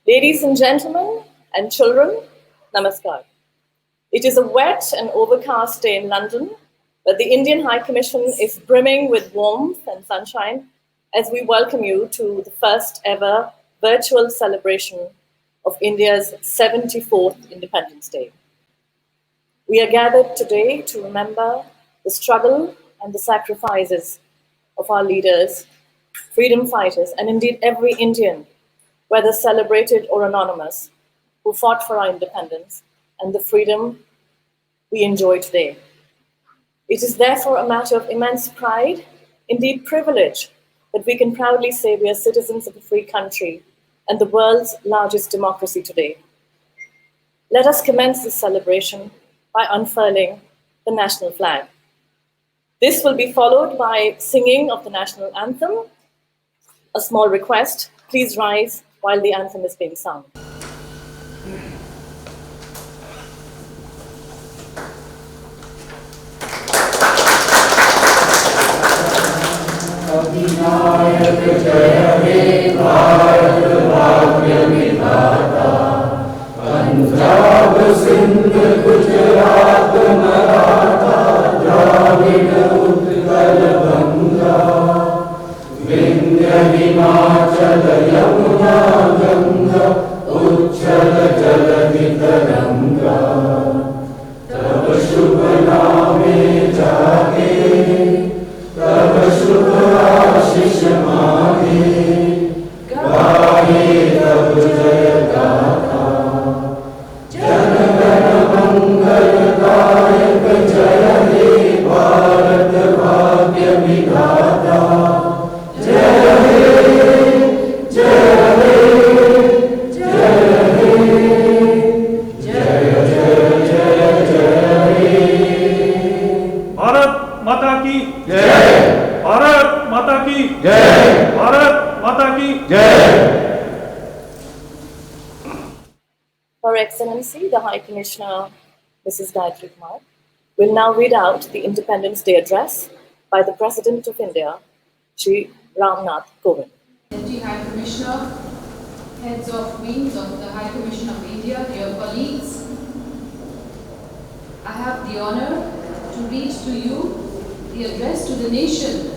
Ladies and gentlemen and children, namaskar. It is a wet and overcast day in London, but the Indian High Commission is brimming with warmth and sunshine as we welcome you to the first ever virtual celebration of India's 74th Independence Day. We are gathered today to remember the struggle and the sacrifices of our leaders, freedom fighters, and indeed every Indian, whether celebrated or anonymous, who fought for our independence and the freedom we enjoy today. It is therefore a matter of immense pride, indeed privilege, that we can proudly say we are citizens of a free country and the world's largest democracy today. Let us commence this celebration by unfurling the national flag. This will be followed by singing of the National Anthem. A small request, please rise while the anthem is being sung. Her Excellency, the High Commissioner, Mrs. Gaytri Kumar, will now read out the Independence Day address by the President of India, Shri Ramnath Kovind. Deputy High Commissioner, heads of wings of the High Commission of India, dear colleagues, I have the honor to read to you the address to the nation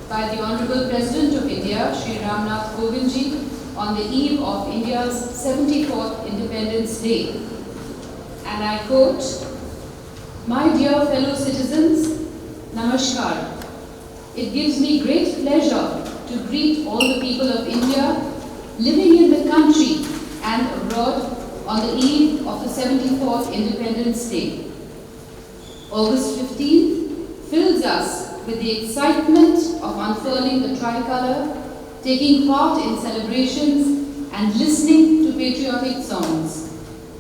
by the Honorable President of India, Shri Ramnath Kovind ji, on the eve of India's 74th Independence Day. And I quote, "My dear fellow citizens, Namaskar. It gives me great pleasure to greet all the people of India living in the country and abroad on the eve of the 74th Independence Day. August 15th fills us with the excitement of unfurling the tricolour, taking part in celebrations and listening to patriotic songs.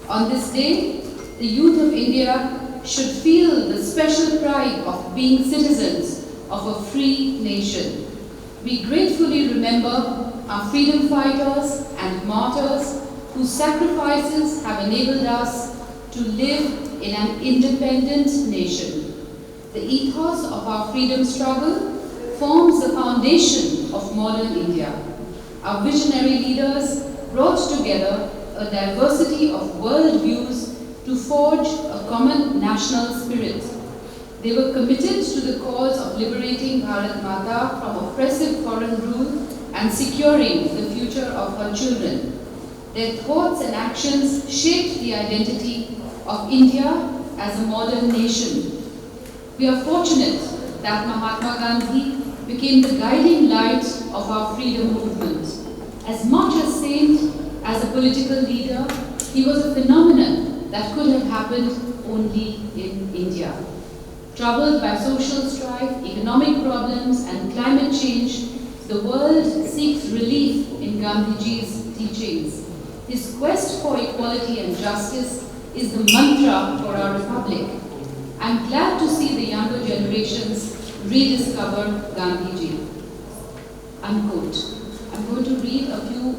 On this day, the youth of India should feel the special pride of being citizens of a free nation. We gratefully remember our freedom fighters and martyrs whose sacrifices have enabled us to live in an independent nation. The ethos of our freedom struggle forms the foundation of modern India. Our visionary leaders brought together a diversity of world views to forge a common national spirit. They were committed to the cause of liberating Bharat Mata from oppressive foreign rule and securing the future of her children. Their thoughts and actions shaped the identity of India as a modern nation. We are fortunate that Mahatma Gandhi became the guiding light of our freedom movement. As much a saint as a political leader, he was a phenomenon that could have happened only in India. Troubled by social strife, economic problems, and climate change, the world seeks relief in Gandhiji's teachings. His quest for equality and justice is the mantra for our republic. I'm glad to see the younger generations rediscover Gandhiji." Unquote. I'm going to read a few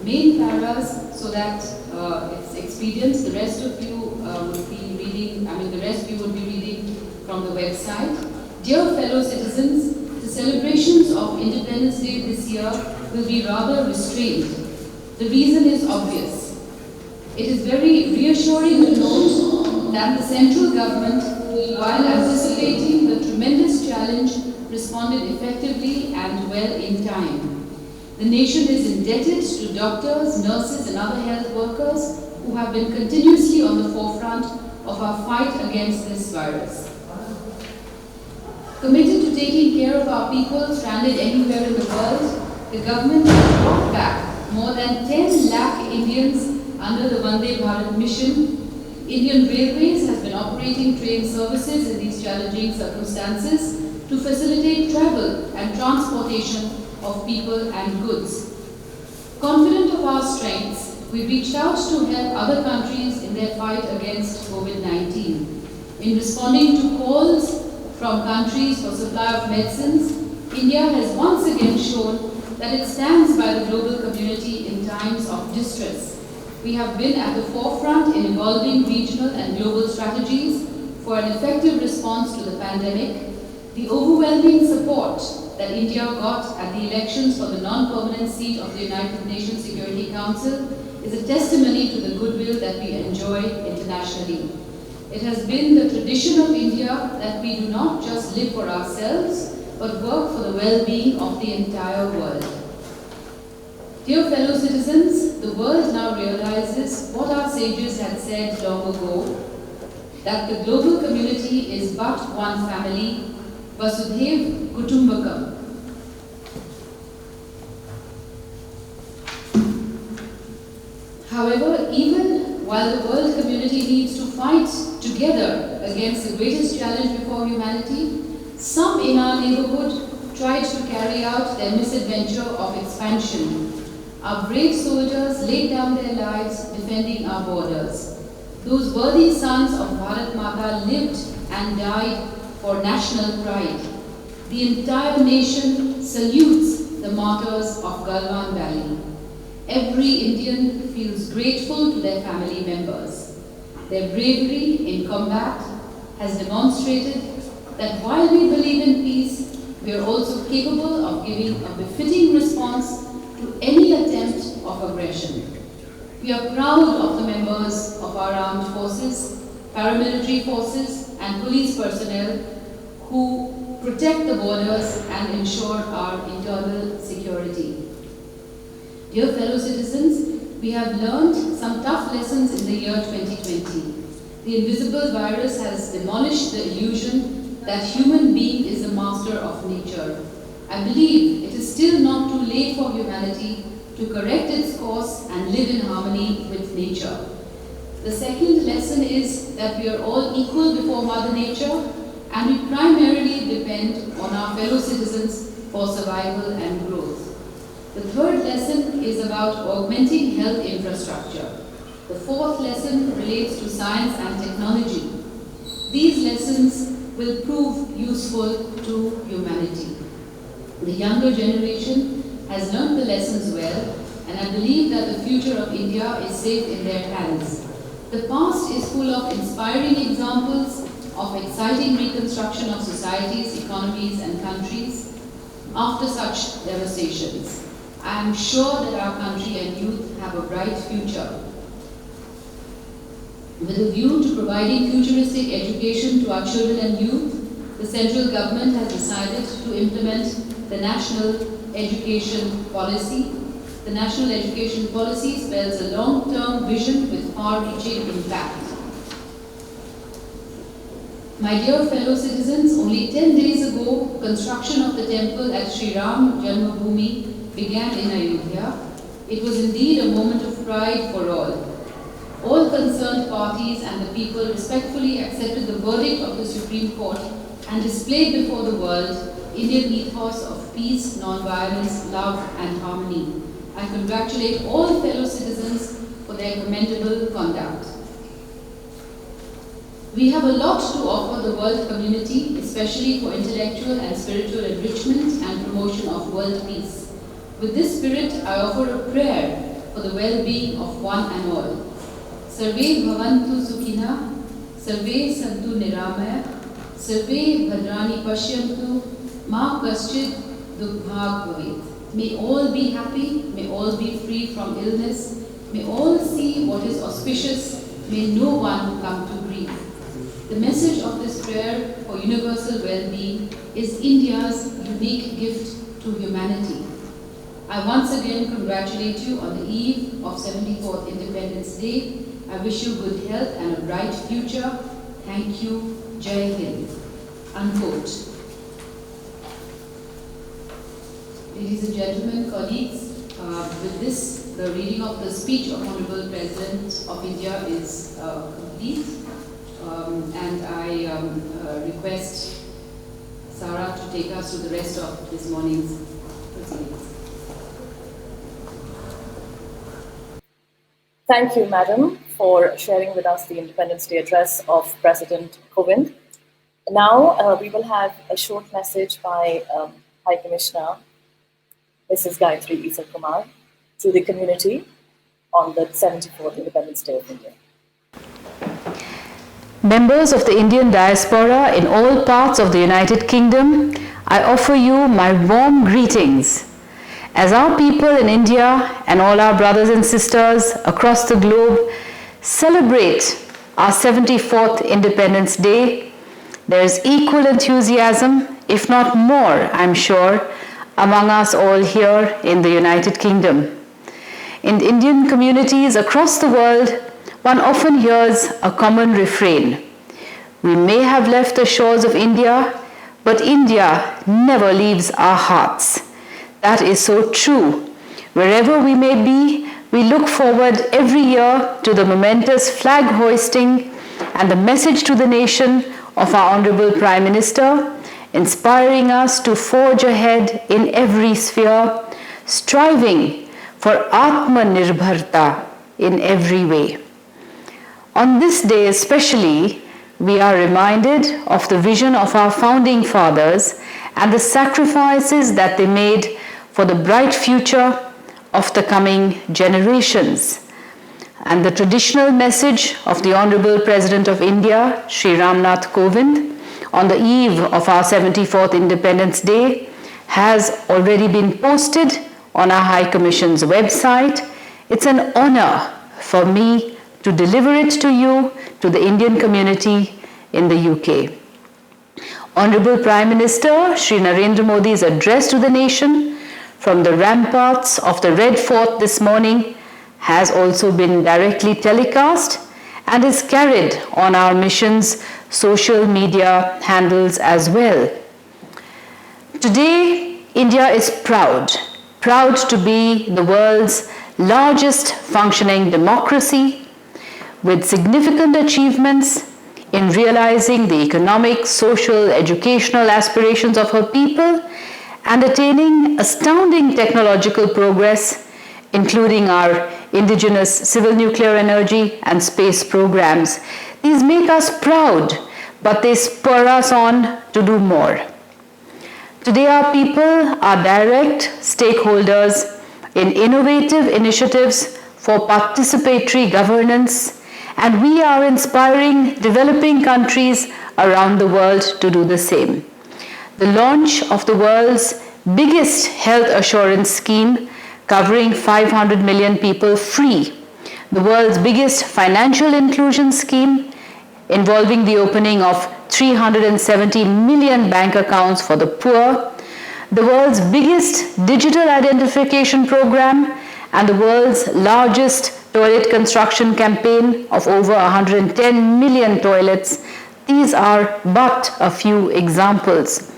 main paras so that it's expedient. The rest of you would be reading, the rest you would be reading from the website. Dear fellow citizens, the celebrations of Independence Day this year will be rather restrained. The reason is obvious. It is very reassuring to note that the central government, while anticipating the tremendous challenge, responded effectively and well in time. The nation is indebted to doctors, nurses and other health workers who have been continuously on the forefront of our fight against this virus. Committed to taking care of our people stranded anywhere in the world, the government has brought back more than 10 lakh Indians under the Vande Bharat mission. Indian Railways has been operating train services in these challenging circumstances to facilitate travel and transportation of people and goods. Confident of our strengths, we reached out to help other countries in their fight against COVID-19. In responding to calls from countries for supply of medicines, India has once again shown that it stands by the global community in times of distress. We have been at the forefront in evolving regional and global strategies for an effective response to the pandemic. The overwhelming support that India got at the elections for the non-permanent seat of the United Nations Security Council is a testimony to the goodwill that we enjoy internationally. It has been the tradition of India that we do not just live for ourselves, but work for the well-being of the entire world. Dear fellow citizens, the world now realizes what our sages had said long ago, that the global community is but one family, Vasudhaiv Kutumbakam. However, even while the world community needs to fight together against the greatest challenge before humanity, some in our neighborhood tried to carry out their misadventure of expansion. Our brave soldiers laid down their lives defending our borders. Those worthy sons of Bharat Mata lived and died for national pride. The entire nation salutes the martyrs of Galvan Valley. Every Indian feels grateful to their family members. Their bravery in combat has demonstrated that while we believe in peace, we are also capable of giving a befitting response to any attempt of aggression. We are proud of the members of our armed forces, paramilitary forces and police personnel who protect the borders and ensure our internal security. Dear fellow citizens, we have learned some tough lessons in the year 2020. The invisible virus has demolished the illusion that human being is the master of nature. I believe it is still not too late for humanity to correct its course and live in harmony with nature. The second lesson is that we are all equal before Mother Nature and we primarily depend on our fellow citizens for survival and growth. The third lesson is about augmenting health infrastructure. The fourth lesson relates to science and technology. These lessons will prove useful to humanity. The younger generation has learned the lessons well, and I believe that the future of India is safe in their hands. The past is full of inspiring examples of exciting reconstruction of societies, economies, and countries after such devastations. I am sure that our country and youth have a bright future. With a view to providing futuristic education to our children and youth, the central government has decided to implement the National Education Policy. The National Education Policy spells a long-term vision with far-reaching impact. My dear fellow citizens, only 10 days ago, construction of the temple at Sri Ram Janmabhoomi began in Ayodhya. It was indeed a moment of pride for all. All concerned parties and the people respectfully accepted the verdict of the Supreme Court and displayed before the world Indian ethos of peace, non-violence, love and harmony. I congratulate all fellow citizens for their commendable conduct. We have a lot to offer the world community, especially for intellectual and spiritual enrichment and promotion of world peace. With this spirit, I offer a prayer for the well-being of one and all. Sarve bhavantu sukhina, sarve santu niramaya, sarve bhadrani pashyantu, ma kaschid dukbhag bhavet. May all be happy, may all be free from illness, may all see what is auspicious, may no one come to grief. The message of this prayer for universal well-being is India's unique gift to humanity. I once again congratulate you on the eve of 74th Independence Day. I wish you good health and a bright future. Thank you. Jai Hind. Unquote. Ladies and gentlemen, colleagues, with this, the reading of the speech of Honorable President of India is complete. And I request Sarah to take us to the rest of this morning's proceedings. Thank you, Madam, for sharing with us the Independence Day address of President Kovind. Now we will have a short message by High Commissioner Mrs. Gaytri Kumar to the community on the 74th Independence Day of India. Members of the Indian diaspora in all parts of the United Kingdom, I offer you my warm greetings. As our people in India and all our brothers and sisters across the globe celebrate our 74th Independence Day, there is equal enthusiasm, if not more, I'm sure, among us all here in the United Kingdom. In Indian communities across the world, one often hears a common refrain. We may have left the shores of India, but India never leaves our hearts. That is so true. Wherever we may be, we look forward every year to the momentous flag hoisting and the message to the nation of our Honorable Prime Minister, inspiring us to forge ahead in every sphere, striving for Atmanirbharta in every way. On this day especially, we are reminded of the vision of our founding fathers and the sacrifices that they made for the bright future of the coming generations. And the traditional message of the Honorable President of India, Shri Ramnath Kovind, on the eve of our 74th Independence Day has already been posted on our High Commission's website. It's an honor for me to deliver it to you, to the Indian community in the UK. Honorable Prime Minister Shri Narendra Modi's address to the nation from the ramparts of the Red Fort this morning has also been directly telecast and is carried on our mission's social media handles as well. Today, India is proud to be the world's largest functioning democracy with significant achievements in realizing the economic, social, educational aspirations of her people and attaining astounding technological progress, including our indigenous civil nuclear energy and space programs. These make us proud, but they spur us on to do more. Today, our people are direct stakeholders in innovative initiatives for participatory governance, and we are inspiring developing countries around the world to do the same. The launch of the world's biggest health assurance scheme, covering 500 million people free, the world's biggest financial inclusion scheme, involving the opening of 370 million bank accounts for the poor, the world's biggest digital identification program, and the world's largest toilet construction campaign of over 110 million toilets. These are but a few examples.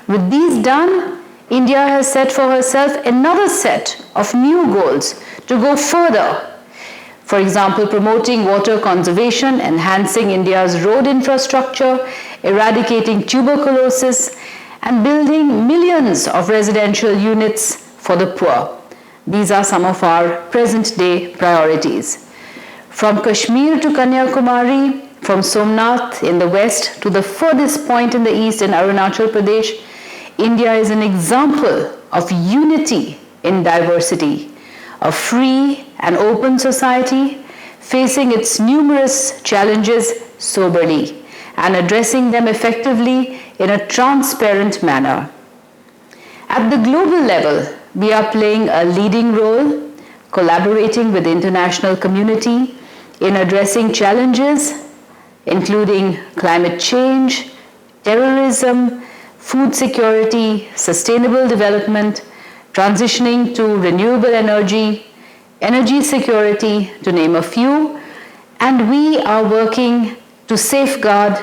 With these done, India has set for herself another set of new goals to go further. For example, promoting water conservation, enhancing India's road infrastructure, eradicating tuberculosis, and building millions of residential units for the poor. These are some of our present-day priorities. From Kashmir to Kanyakumari, from Somnath in the west to the furthest point in the east in Arunachal Pradesh, India is an example of unity in diversity, a free and open society facing its numerous challenges soberly and addressing them effectively in a transparent manner. At the global level, we are playing a leading role, collaborating with the international community in addressing challenges including climate change, terrorism, food security, sustainable development, transitioning to renewable energy, energy security, to name a few, and we are working to safeguard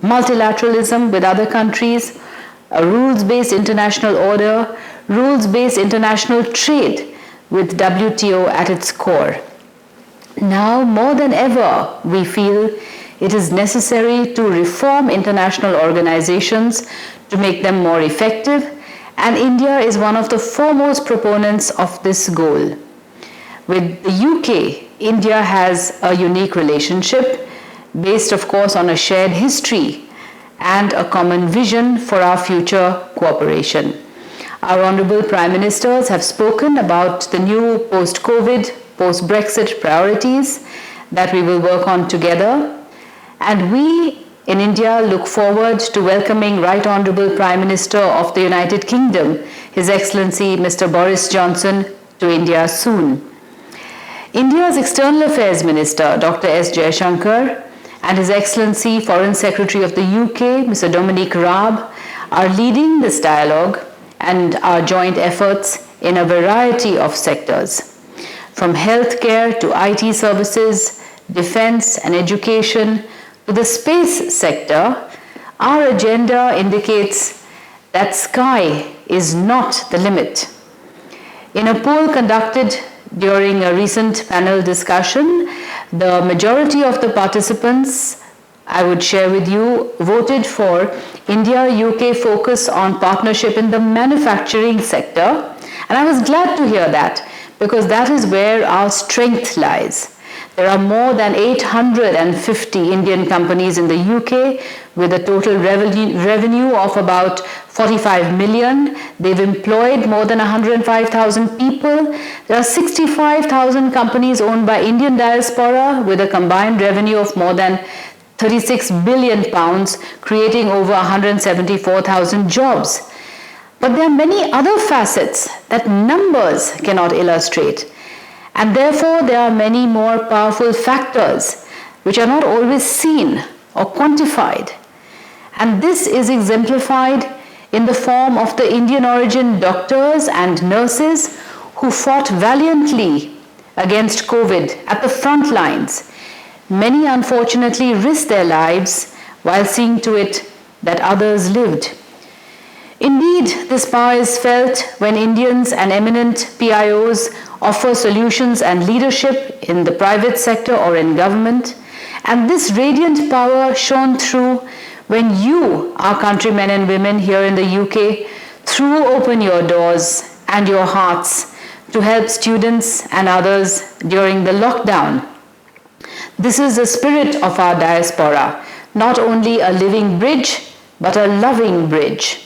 multilateralism with other countries, a rules-based international order, rules-based international trade with WTO at its core. Now, more than ever, we feel it is necessary to reform international organizations to make them more effective, and India is one of the foremost proponents of this goal. With the UK, India has a unique relationship based, of course, on a shared history and a common vision for our future cooperation. Our Honorable Prime Ministers have spoken about the new post-COVID, post-Brexit priorities that we will work on together. And we in India look forward to welcoming Right Honorable Prime Minister of the United Kingdom, His Excellency Mr. Boris Johnson, to India soon. India's External Affairs Minister, Dr. S. Jaishankar, and His Excellency Foreign Secretary of the UK, Mr. Dominic Raab, are leading this dialogue and our joint efforts in a variety of sectors. From healthcare to IT services, defense and education, to the space sector, our agenda indicates that sky is not the limit. In a poll conducted during a recent panel discussion, the majority of the participants, I would share with you, voted for India-UK focus on partnership in the manufacturing sector. And I was glad to hear that, because that is where our strength lies. There are more than 850 Indian companies in the UK with a total revenue of about 45 million. They've employed more than 105,000 people. There are 65,000 companies owned by Indian diaspora with a combined revenue of more than 36 billion pounds, creating over 174,000 jobs. But there are many other facets that numbers cannot illustrate. And therefore, there are many more powerful factors which are not always seen or quantified. And this is exemplified in the form of the Indian origin doctors and nurses who fought valiantly against COVID at the front lines. Many unfortunately risked their lives while seeing to it that others lived. Indeed, this power is felt when Indians and eminent PIOs offer solutions and leadership in the private sector or in government. And this radiant power shone through when you, our countrymen and women here in the UK, threw open your doors and your hearts to help students and others during the lockdown. This is the spirit of our diaspora, not only a living bridge, but a loving bridge.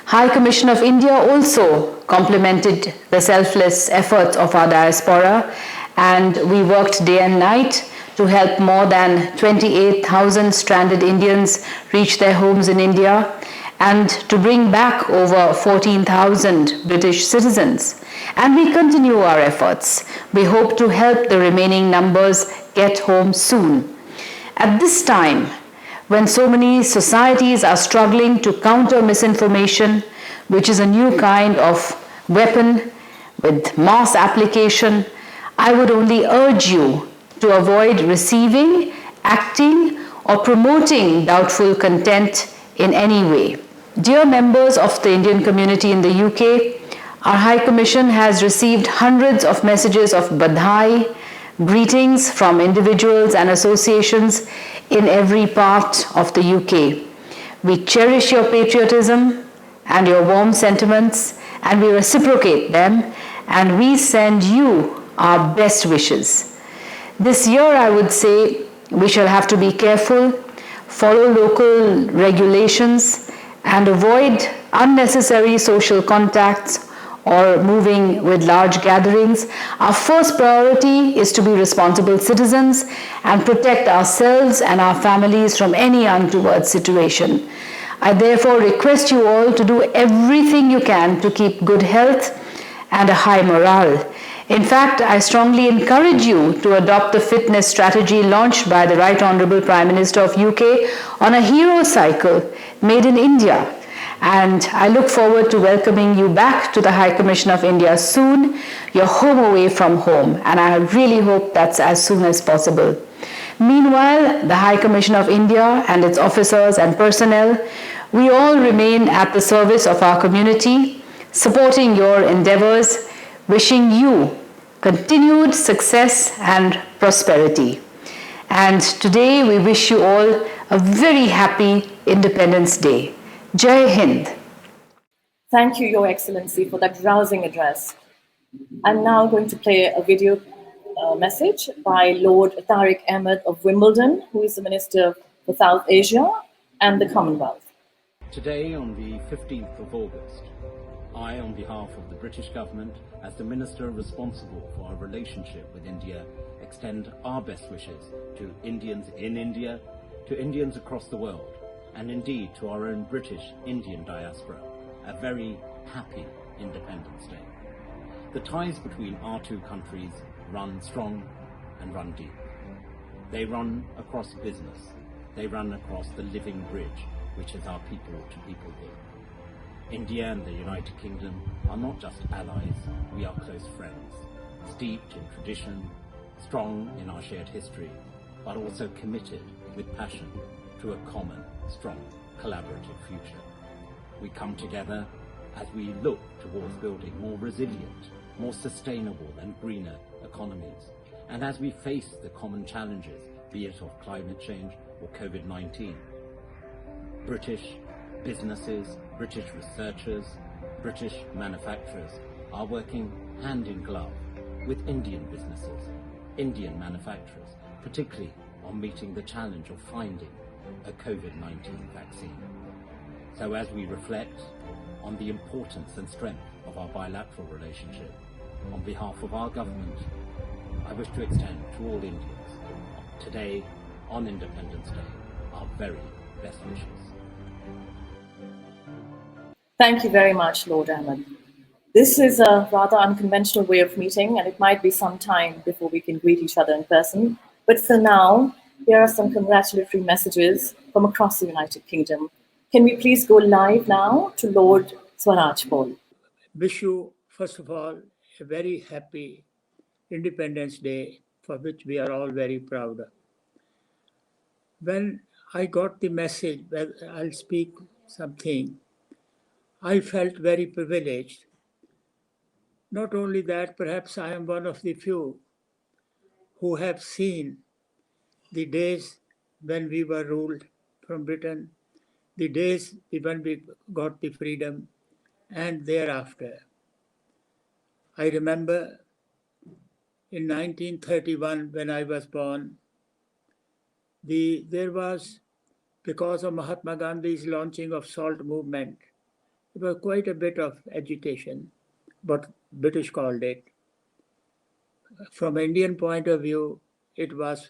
High Commission of India also complemented the selfless efforts of our diaspora, and we worked day and night to help more than 28,000 stranded Indians reach their homes in India and to bring back over 14,000 British citizens. And we continue our efforts. We hope to help the remaining numbers get home soon. At this time, when so many societies are struggling to counter misinformation, which is a new kind of weapon with mass application, I would only urge you to avoid receiving, acting, or promoting doubtful content in any way. Dear members of the Indian community in the UK, our High Commission has received hundreds of messages of badhai, greetings from individuals and associations in every part of the UK. We cherish your patriotism and your warm sentiments, and we reciprocate them, and we send you our best wishes. This year, I would say, we shall have to be careful, follow local regulations, and avoid unnecessary social contacts or moving with large gatherings. Our first priority is to be responsible citizens and protect ourselves and our families from any untoward situation. I therefore request you all to do everything you can to keep good health and a high morale. In fact, I strongly encourage you to adopt the fitness strategy launched by the Right Honourable Prime Minister of UK on a hero cycle made in India. And I look forward to welcoming you back to the High Commission of India soon. You're home away from home, and I really hope that's as soon as possible. Meanwhile, the High Commission of India and its officers and personnel, we all remain at the service of our community, supporting your endeavours, wishing you continued success and prosperity. And today we wish you all a very happy Independence Day. Jai Hind. Thank you, Your Excellency, for that rousing address. I'm now going to play a video message by Lord Tariq Ahmed of Wimbledon, who is the Minister for South Asia and the Commonwealth. Today, on the 15th of August, I, on behalf of the British government, as the Minister responsible for our relationship with India, extend our best wishes to Indians in India, to Indians across the world, and indeed to our own British Indian diaspora, a very happy Independence Day. The ties between our two countries run strong and run deep. They run across business. They run across the living bridge, which is our people-to-people link. India and the United Kingdom are not just allies, we are close friends, steeped in tradition, strong in our shared history, but also committed with passion to a common, strong, collaborative future. We come together as we look towards building more resilient, more sustainable and greener economies, and as we face the common challenges, be it of climate change or COVID-19. British businesses, British researchers, British manufacturers are working hand in glove with Indian businesses, Indian manufacturers, particularly on meeting the challenge of finding a COVID-19 vaccine. So as we reflect on the importance and strength of our bilateral relationship, on behalf of our government, I wish to extend to all Indians today, on Independence Day, our very best wishes. Thank you very much, Lord Ahmed. This is a rather unconventional way of meeting, and it might be some time before we can greet each other in person. But for now, here are some congratulatory messages from across the United Kingdom. Can we please go live now to Lord Swaraj Paul? Wish you, first of all, a very happy Independence Day, for which we are all very proud of. When I got the message that I'll speak something, I felt very privileged. Not only that, perhaps I am one of the few who have seen the days when we were ruled from Britain, the days when we got the freedom, and thereafter. I remember in 1931, when I was born, there was, because of Mahatma Gandhi's launching of SALT movement, there was quite a bit of agitation, but British called it. From an Indian point of view, it was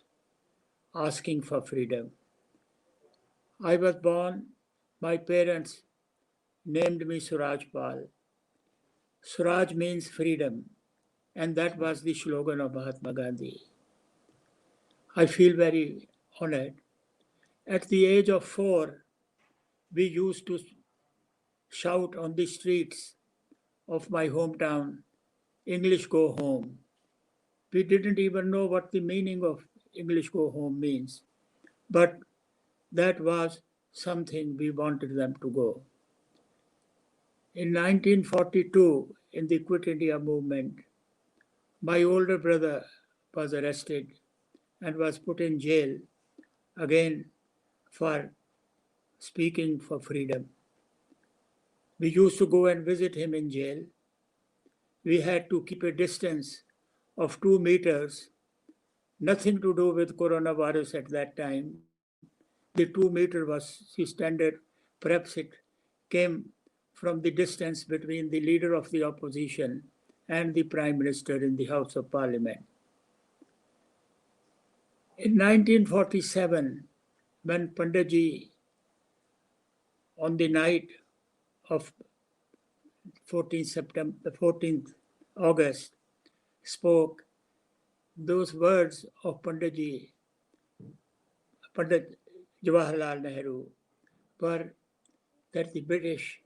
asking for freedom. I was born, my parents named me Suraj Pal. Suraj means freedom, and that was the slogan of Mahatma Gandhi. I feel very honored. At the age of 4, we used to shout on the streets of my hometown, English go home. We didn't even know what the meaning of English go home means, but that was something we wanted them to go. In 1942, in the Quit India movement, my older brother was arrested and was put in jail again for speaking for freedom. We used to go and visit him in jail. We had to keep a distance of 2 meters, nothing to do with coronavirus at that time. The 2 meter was the standard. Perhaps it came from the distance between the leader of the opposition and the Prime Minister in the House of Parliament. In 1947, when Panditji, on the night of 14th August spoke, those words of Pandit Jawaharlal Nehru were that the British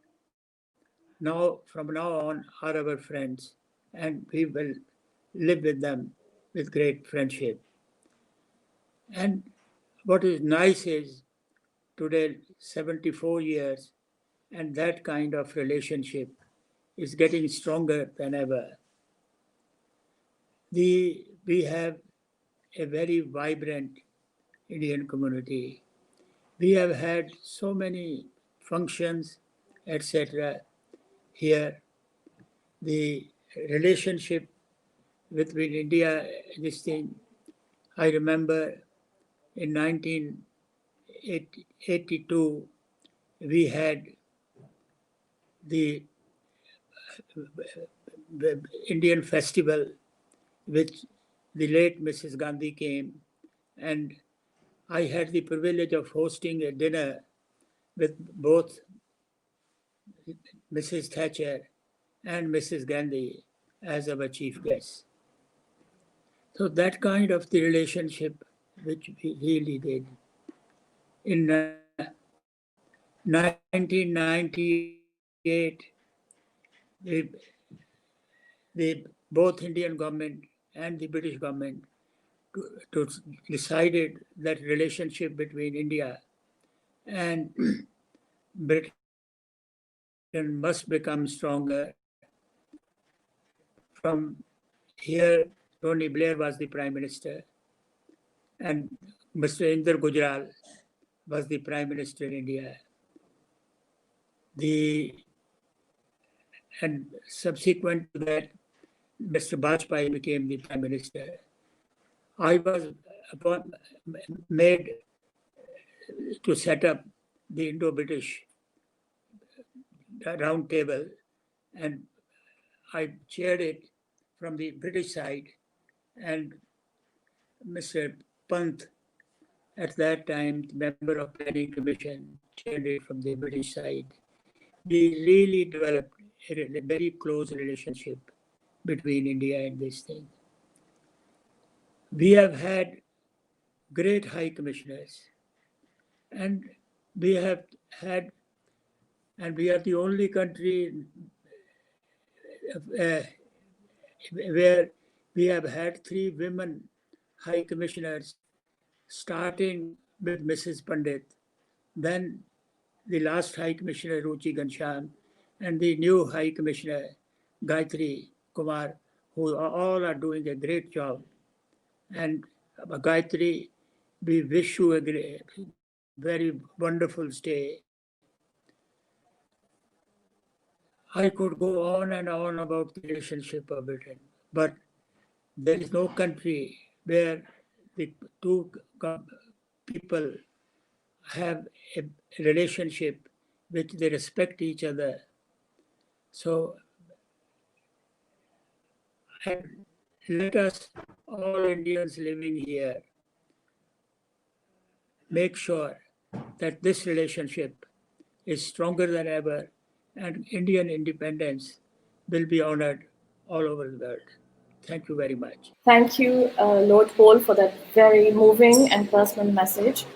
from now on are our friends, and we will live with them with great friendship. And what is nice is today, 74 years, and that kind of relationship is getting stronger than ever. We have a very vibrant Indian community. We have had so many functions, etc. here. The relationship between India, this thing, I remember in 1982, we had the Indian festival, which the late Mrs. Gandhi came, and I had the privilege of hosting a dinner with both Mrs. Thatcher and Mrs. Gandhi as our chief guests. So that kind of the relationship which we really did. In 1998, the both Indian government and the British government decided that relationship between India and Britain must become stronger. From here, Tony Blair was the Prime Minister, and Mr. Inder Gujral was the Prime Minister in India. And subsequent to that, Mr. Bajpayee became the Prime Minister. I was made to set up the Indo-British round table, and I chaired it from the British side, and Mr. Pant, at that time, member of Planning Commission, chaired it from the British side. We really developed a very close relationship between India and this thing. We have had great high commissioners, and we are the only country where we have had 3 women high commissioners, starting with Mrs. Pandit, then the last High Commissioner Ruchi Ghanshyam, and the new High Commissioner Gaytri, Kumar, who all are doing a great job. And Gaytri, we wish you a very wonderful stay. I could go on and on about the relationship of Britain, but there is no country where the two people have a relationship which they respect each other. So let us, all Indians living here, make sure that this relationship is stronger than ever, and Indian independence will be honored all over the world. Thank you very much. Thank you, Lord Paul, for that very moving and personal message.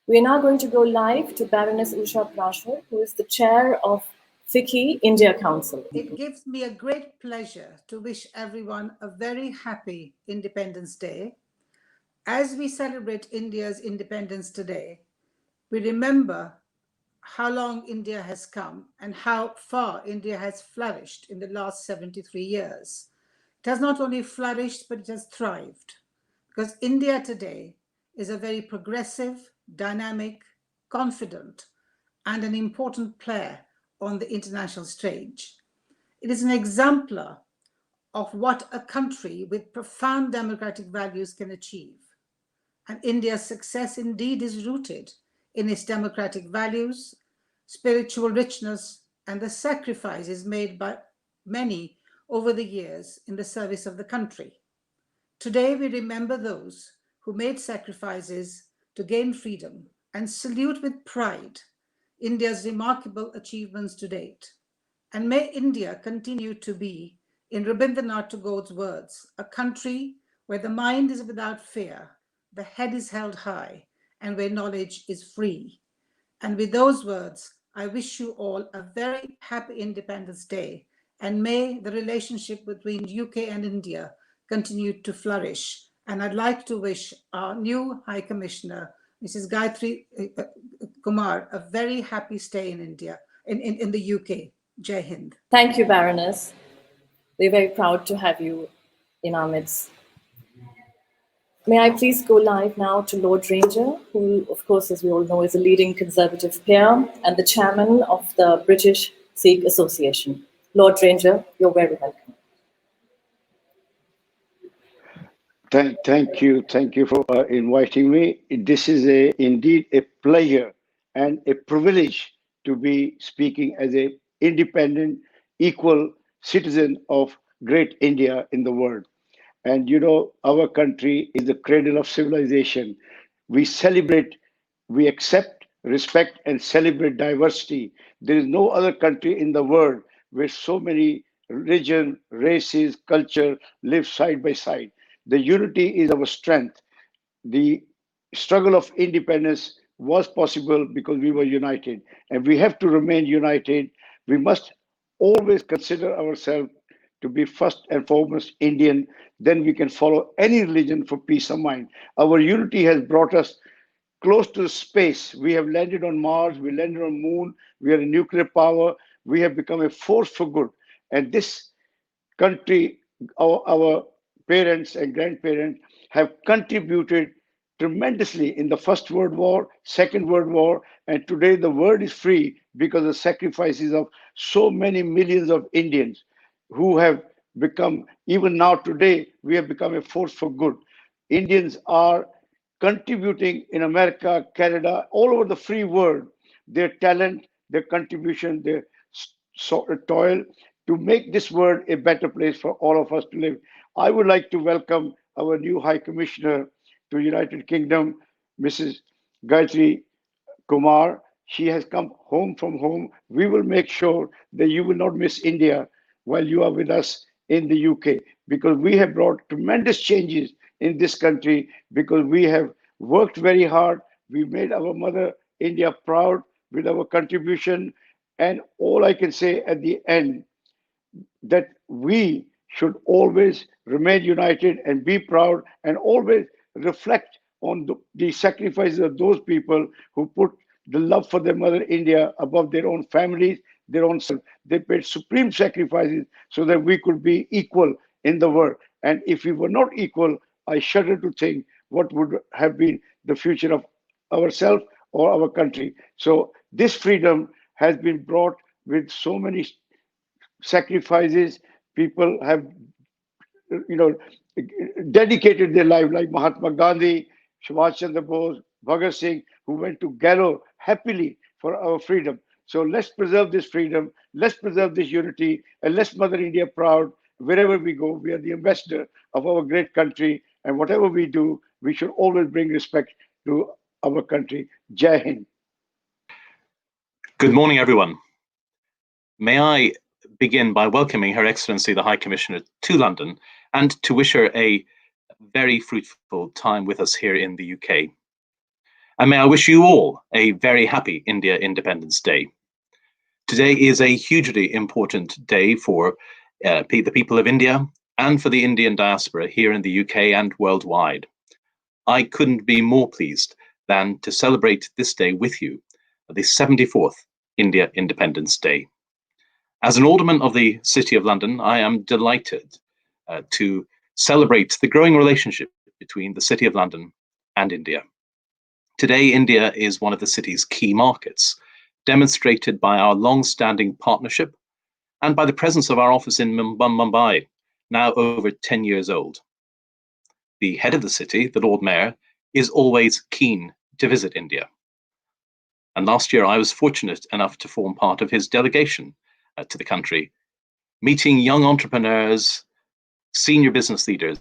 We are now going to go live to Baroness Usha Prashar, who is the chair of FICCI India Council. It gives me a great pleasure to wish everyone a very happy Independence Day. As we celebrate India's independence today, we remember how long India has come and how far India has flourished in the last 73 years. It has not only flourished, but it has thrived, because India today is a very progressive, dynamic, confident, and an important player on the international stage. It is an exemplar of what a country with profound democratic values can achieve. And India's success indeed is rooted in its democratic values, spiritual richness, and the sacrifices made by many over the years in the service of the country. Today, we remember those who made sacrifices to gain freedom and salute with pride India's remarkable achievements to date. And may India continue to be In Rabindranath Tagore's words, a country where the mind is without fear, the head is held high, and where knowledge is free. And with those words, I wish you all a very happy Independence Day, and may the relationship between UK and India continue to flourish. And I'd like to wish our new High Commissioner, Mrs. Gaytri Kumar, a very happy stay in India, in the UK. Jai Hind. Thank you, Baroness. We're very proud to have you in our midst. May I please go live now to Lord Ranger, who, of course, as we all know, is a leading Conservative peer and the chairman of the British Sikh Association. Lord Ranger, you're very welcome. Thank you for inviting me. This is indeed a pleasure and a privilege to be speaking as an independent, equal citizen of great India in the world. And you know, our country is the cradle of civilization. We celebrate, we accept, respect, and celebrate diversity. There is no other country in the world where so many religions, races, culture live side by side. The unity is our strength. The struggle of independence was possible because we were united, and we have to remain united. We must always consider ourselves to be first and foremost Indian. Then we can follow any religion for peace of mind. Our unity has brought us close to space. We have landed on Mars, we landed on Moon, we are a nuclear power, we have become a force for good. And this country, our parents and grandparents have contributed tremendously in the First World War, Second World War, and today the world is free because of the sacrifices of so many millions of Indians who have become, even now today, we have become a force for good. Indians are contributing in America, Canada, all over the free world, their talent, their contribution, their toil to make this world a better place for all of us to live. I would like to welcome our new High Commissioner to United Kingdom, Mrs. Gaytri Kumar. She has come home from home. We will make sure that you will not miss India while you are with us in the UK, because we have brought tremendous changes in this country, because we have worked very hard. We made our mother India proud with our contribution. And all I can say at the end, that we should always remain united and be proud and always reflect on the sacrifices of those people who put the love for their mother India above their own families, their own self. They paid supreme sacrifices so that we could be equal in the world. And if we were not equal, I shudder to think what would have been the future of ourselves or our country. So this freedom has been brought with so many sacrifices. People have, dedicated their life, like Mahatma Gandhi, Subhash Chandra Bose, Bhagat Singh, who went to gallows happily for our freedom. So let's preserve this freedom, let's preserve this unity, and let's Mother India proud wherever we go. We are the ambassador of our great country, and whatever we do, we should always bring respect to our country. Jai Hind. Good morning, everyone. May I begin by welcoming Her Excellency the High Commissioner to London and to wish her a very fruitful time with us here in the UK. And may I wish you all a very happy India Independence Day. Today is a hugely important day for the people of India and for the Indian diaspora here in the UK and worldwide. I couldn't be more pleased than to celebrate this day with you, the 74th India Independence Day. As an alderman of the City of London, I am delighted to celebrate the growing relationship between the City of London and India. Today, India is one of the city's key markets, demonstrated by our long-standing partnership and by the presence of our office in Mumbai, now over 10 years old. The head of the city, the Lord Mayor, is always keen to visit India. And last year, I was fortunate enough to form part of his delegation to the country, meeting young entrepreneurs, senior business leaders,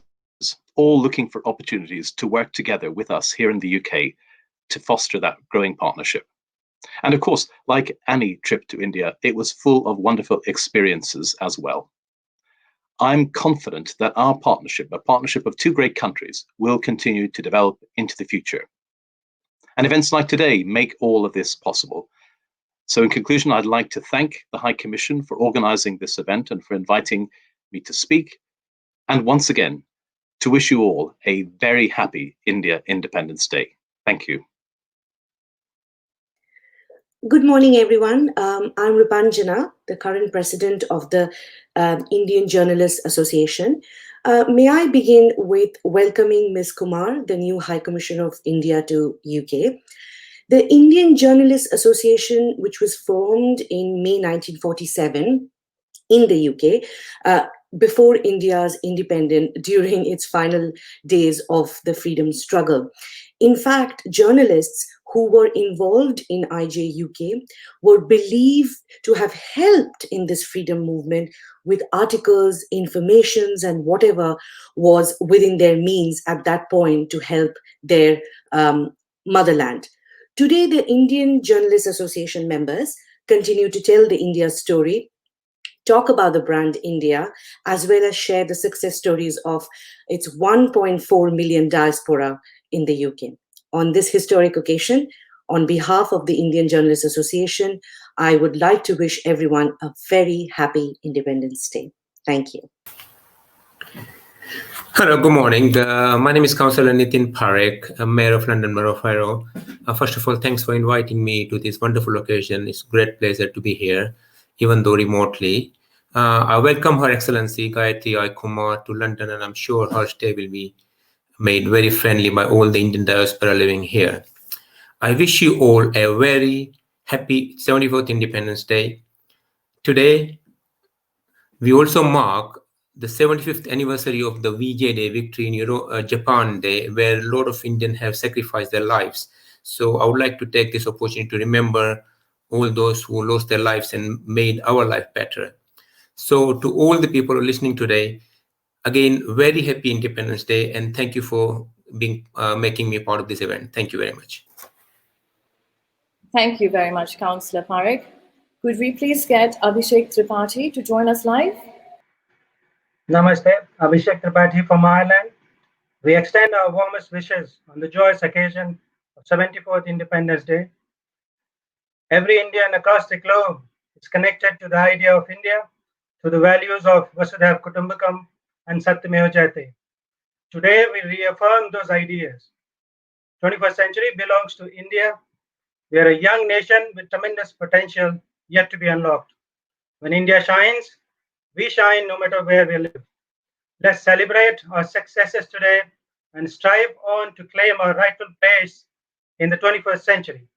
all looking for opportunities to work together with us here in the UK to foster that growing partnership. And of course, like any trip to India, it was full of wonderful experiences as well. I'm confident that our partnership, a partnership of two great countries, will continue to develop into the future. And events like today make all of this possible. So in conclusion, I'd like to thank the High Commission for organising this event and for inviting me to speak. And once again, to wish you all a very happy India Independence Day. Thank you. Good morning, everyone. I'm Rupanjana, the current president of the Indian Journalists Association. May I begin with welcoming Ms. Kumar, the new High Commissioner of India to UK. The Indian Journalists Association, which was formed in May 1947 in the UK, before India's independence, during its final days of the freedom struggle. In fact, journalists who were involved in IJUK were believed to have helped in this freedom movement with articles, informations, and whatever was within their means at that point to help their motherland. Today, the Indian Journalists Association members continue to tell the India story, talk about the brand India, as well as share the success stories of its 1.4 million diaspora in the UK. On this historic occasion, on behalf of the Indian Journalists Association, I would like to wish everyone a very happy Independence Day. Thank you. Hello, good morning. My name is Councillor Nitin Parekh, Mayor of London Borough of Harrow. First of all, thanks for inviting me to this wonderful occasion. It's a great pleasure to be here, even though remotely. I welcome Her Excellency Gaytri Kumar to London, and I'm sure her stay will be made very friendly by all the Indian diaspora living here. I wish you all a very happy 74th Independence Day. Today, we also mark the 75th anniversary of the VJ Day, Victory in Japan Day, where a lot of Indians have sacrificed their lives. So I would like to take this opportunity to remember all those who lost their lives and made our life better. So to all the people listening today, again, very happy Independence Day, and thank you for being making me a part of this event. Thank you very much. Thank you very much, Councillor Parekh. Could we please get Abhishek Tripathi to join us live? Namaste, Abhishek Tripathi from Ireland. We extend our warmest wishes on the joyous occasion of 74th Independence Day. Every Indian across the globe is connected to the idea of India through the values of Vasudhaiva Kutumbakam and Satyameva Jayate. Today, we reaffirm those ideas. 21st century belongs to India. We are a young nation with tremendous potential yet to be unlocked. When India shines, we shine no matter where we live. Let's celebrate our successes today and strive on to claim our rightful place in the 21st century.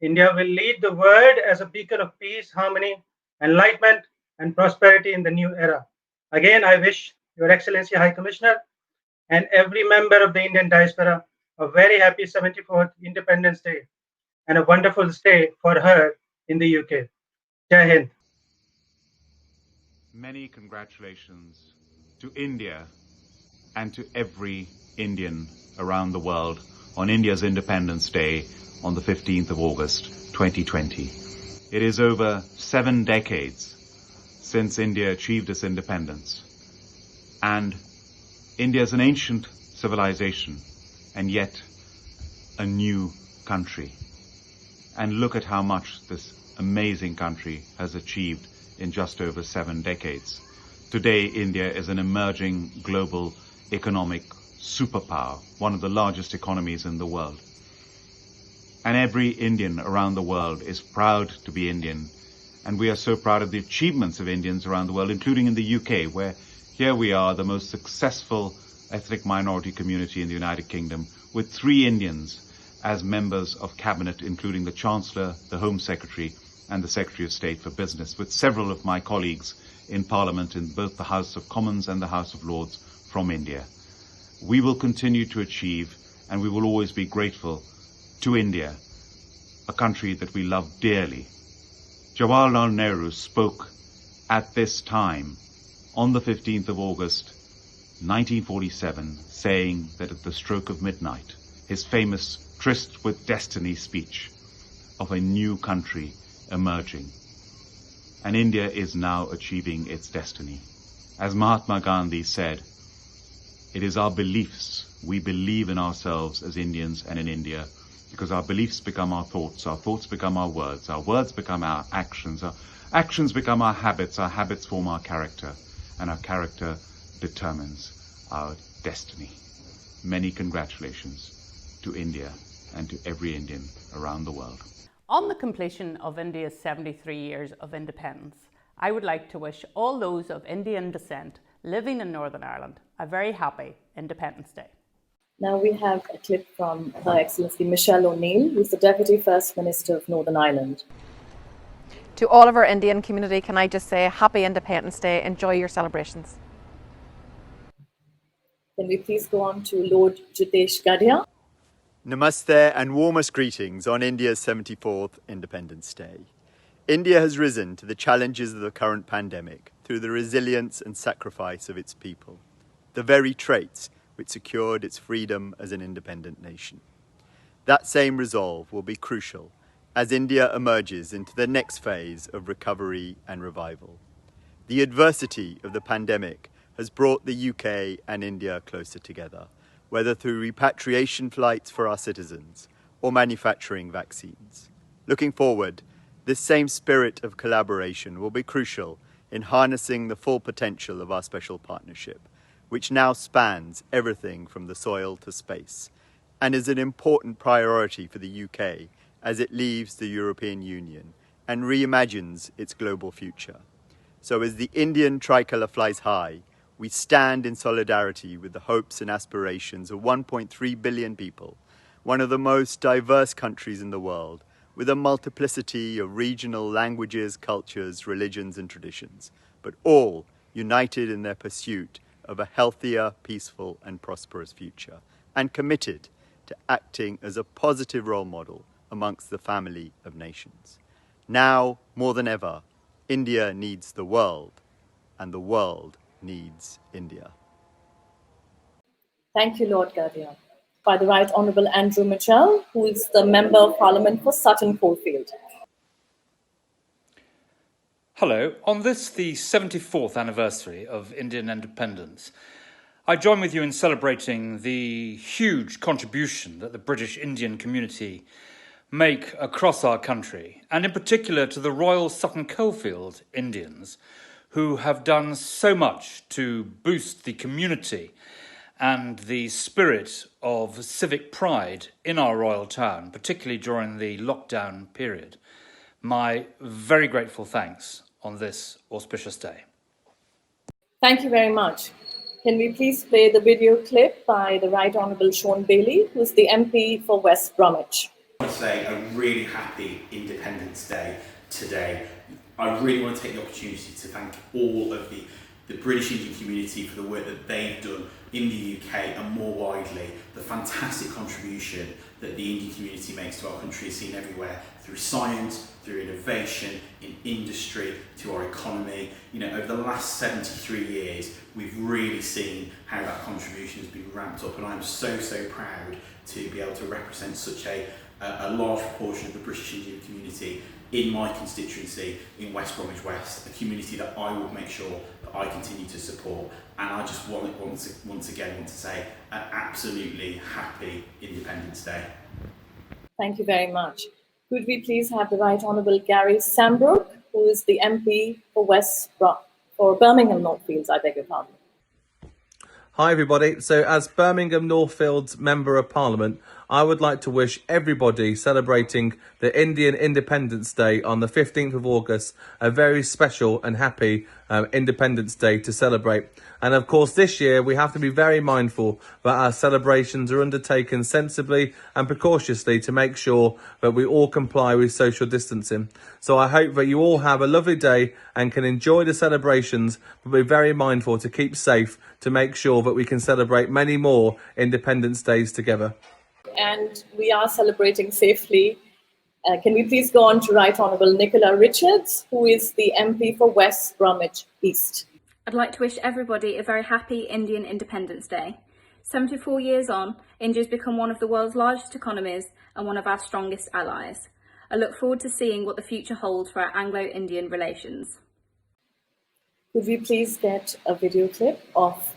India will lead the world as a beacon of peace, harmony, enlightenment, and prosperity in the new era. Again, I wish Your Excellency High Commissioner and every member of the Indian diaspora a very happy 74th Independence Day and a wonderful stay for her in the UK. Jai Hind. Many congratulations to India and to every Indian around the world on India's Independence Day on the 15th of August, 2020. It is over 7 decades since India achieved its independence. And India is an ancient civilization and yet a new country. And look at how much this amazing country has achieved in just over 7 decades. Today, India is an emerging global economic superpower, one of the largest economies in the world. And every Indian around the world is proud to be Indian. And we are so proud of the achievements of Indians around the world, including in the UK, where here we are, the most successful ethnic minority community in the United Kingdom, with 3 Indians as members of cabinet, including the Chancellor, the Home Secretary, and the Secretary of State for Business, with several of my colleagues in Parliament in both the House of Commons and the House of Lords from India. We will continue to achieve, and we will always be grateful to India, a country that we love dearly. Jawaharlal Nehru spoke at this time on the 15th of August, 1947, saying that at the stroke of midnight, his famous Tryst with Destiny speech of a new country emerging. And India is now achieving its destiny. As Mahatma Gandhi said, it is our beliefs. We believe in ourselves as Indians and in India, because our beliefs become our thoughts become our words become our actions become our habits form our character, and our character determines our destiny. Many congratulations to India and to every Indian around the world. On the completion of India's 73 years of independence, I would like to wish all those of Indian descent living in Northern Ireland a very happy Independence Day. Now we have a clip from Her Excellency Michelle O'Neill, who's the Deputy First Minister of Northern Ireland. To all of our Indian community, can I just say happy Independence Day, enjoy your celebrations. Can we please go on to Lord Jitesh Gadhia? Namaste and warmest greetings on India's 74th Independence Day. India has risen to the challenges of the current pandemic through the resilience and sacrifice of its people, the very traits which secured its freedom as an independent nation. That same resolve will be crucial as India emerges into the next phase of recovery and revival. The adversity of the pandemic has brought the UK and India closer together, whether through repatriation flights for our citizens or manufacturing vaccines. Looking forward, this same spirit of collaboration will be crucial in harnessing the full potential of our special partnership, which now spans everything from the soil to space, and is an important priority for the UK as it leaves the European Union and reimagines its global future. So as the Indian tricolour flies high, we stand in solidarity with the hopes and aspirations of 1.3 billion people, one of the most diverse countries in the world, with a multiplicity of regional languages, cultures, religions and traditions, but all united in their pursuit of a healthier, peaceful and prosperous future, and committed to acting as a positive role model amongst the family of nations. Now, more than ever, India needs the world, and the world needs India. Thank you, Lord Gadhia. By the Right Honourable Andrew Mitchell, who is the Member of Parliament for Sutton Coldfield. Hello. On this, the 74th anniversary of Indian independence, I join with you in celebrating the huge contribution that the British Indian community make across our country, and in particular to the Royal Sutton Coldfield Indians, who have done so much to boost the community and the spirit of civic pride in our royal town, particularly during the lockdown period. My very grateful thanks on this auspicious day. Thank you very much. Can we please play the video clip by the Right Honourable Sean Bailey, who's the MP for West Bromwich. I want to say a really happy Independence Day today. I really want to take the opportunity to thank all of the British Indian community for the work that they've done in the UK and more widely. The fantastic contribution that the Indian community makes to our country is seen everywhere, through science, through innovation, in industry, to our economy. You know, over the last 73 years, we've really seen how that contribution has been ramped up, and I'm so proud to be able to represent such a large proportion of the British Indian community in my constituency in West Bromwich West, a community that I will make sure that I continue to support. And I just once again want to say an absolutely happy Independence Day. Thank you very much. Could we please have the Right Honourable Gary Sambrook, who is the MP for Birmingham Northfields, I beg your pardon. Hi everybody. So as Birmingham Northfields Member of Parliament, I would like to wish everybody celebrating the Indian Independence Day on the 15th of August a very special and happy Independence Day to celebrate. And of course this year we have to be very mindful that our celebrations are undertaken sensibly and precautiously to make sure that we all comply with social distancing. So I hope that you all have a lovely day and can enjoy the celebrations, but be very mindful to keep safe to make sure that we can celebrate many more Independence Days together. And we are celebrating safely. Can we please go on to Right Honourable Nicola Richards, who is the MP for West Bromwich East. I'd like to wish everybody a very happy Indian Independence Day. 74 years on, India has become one of the world's largest economies and one of our strongest allies. I look forward to seeing what the future holds for our Anglo-Indian relations. Could we please get a video clip of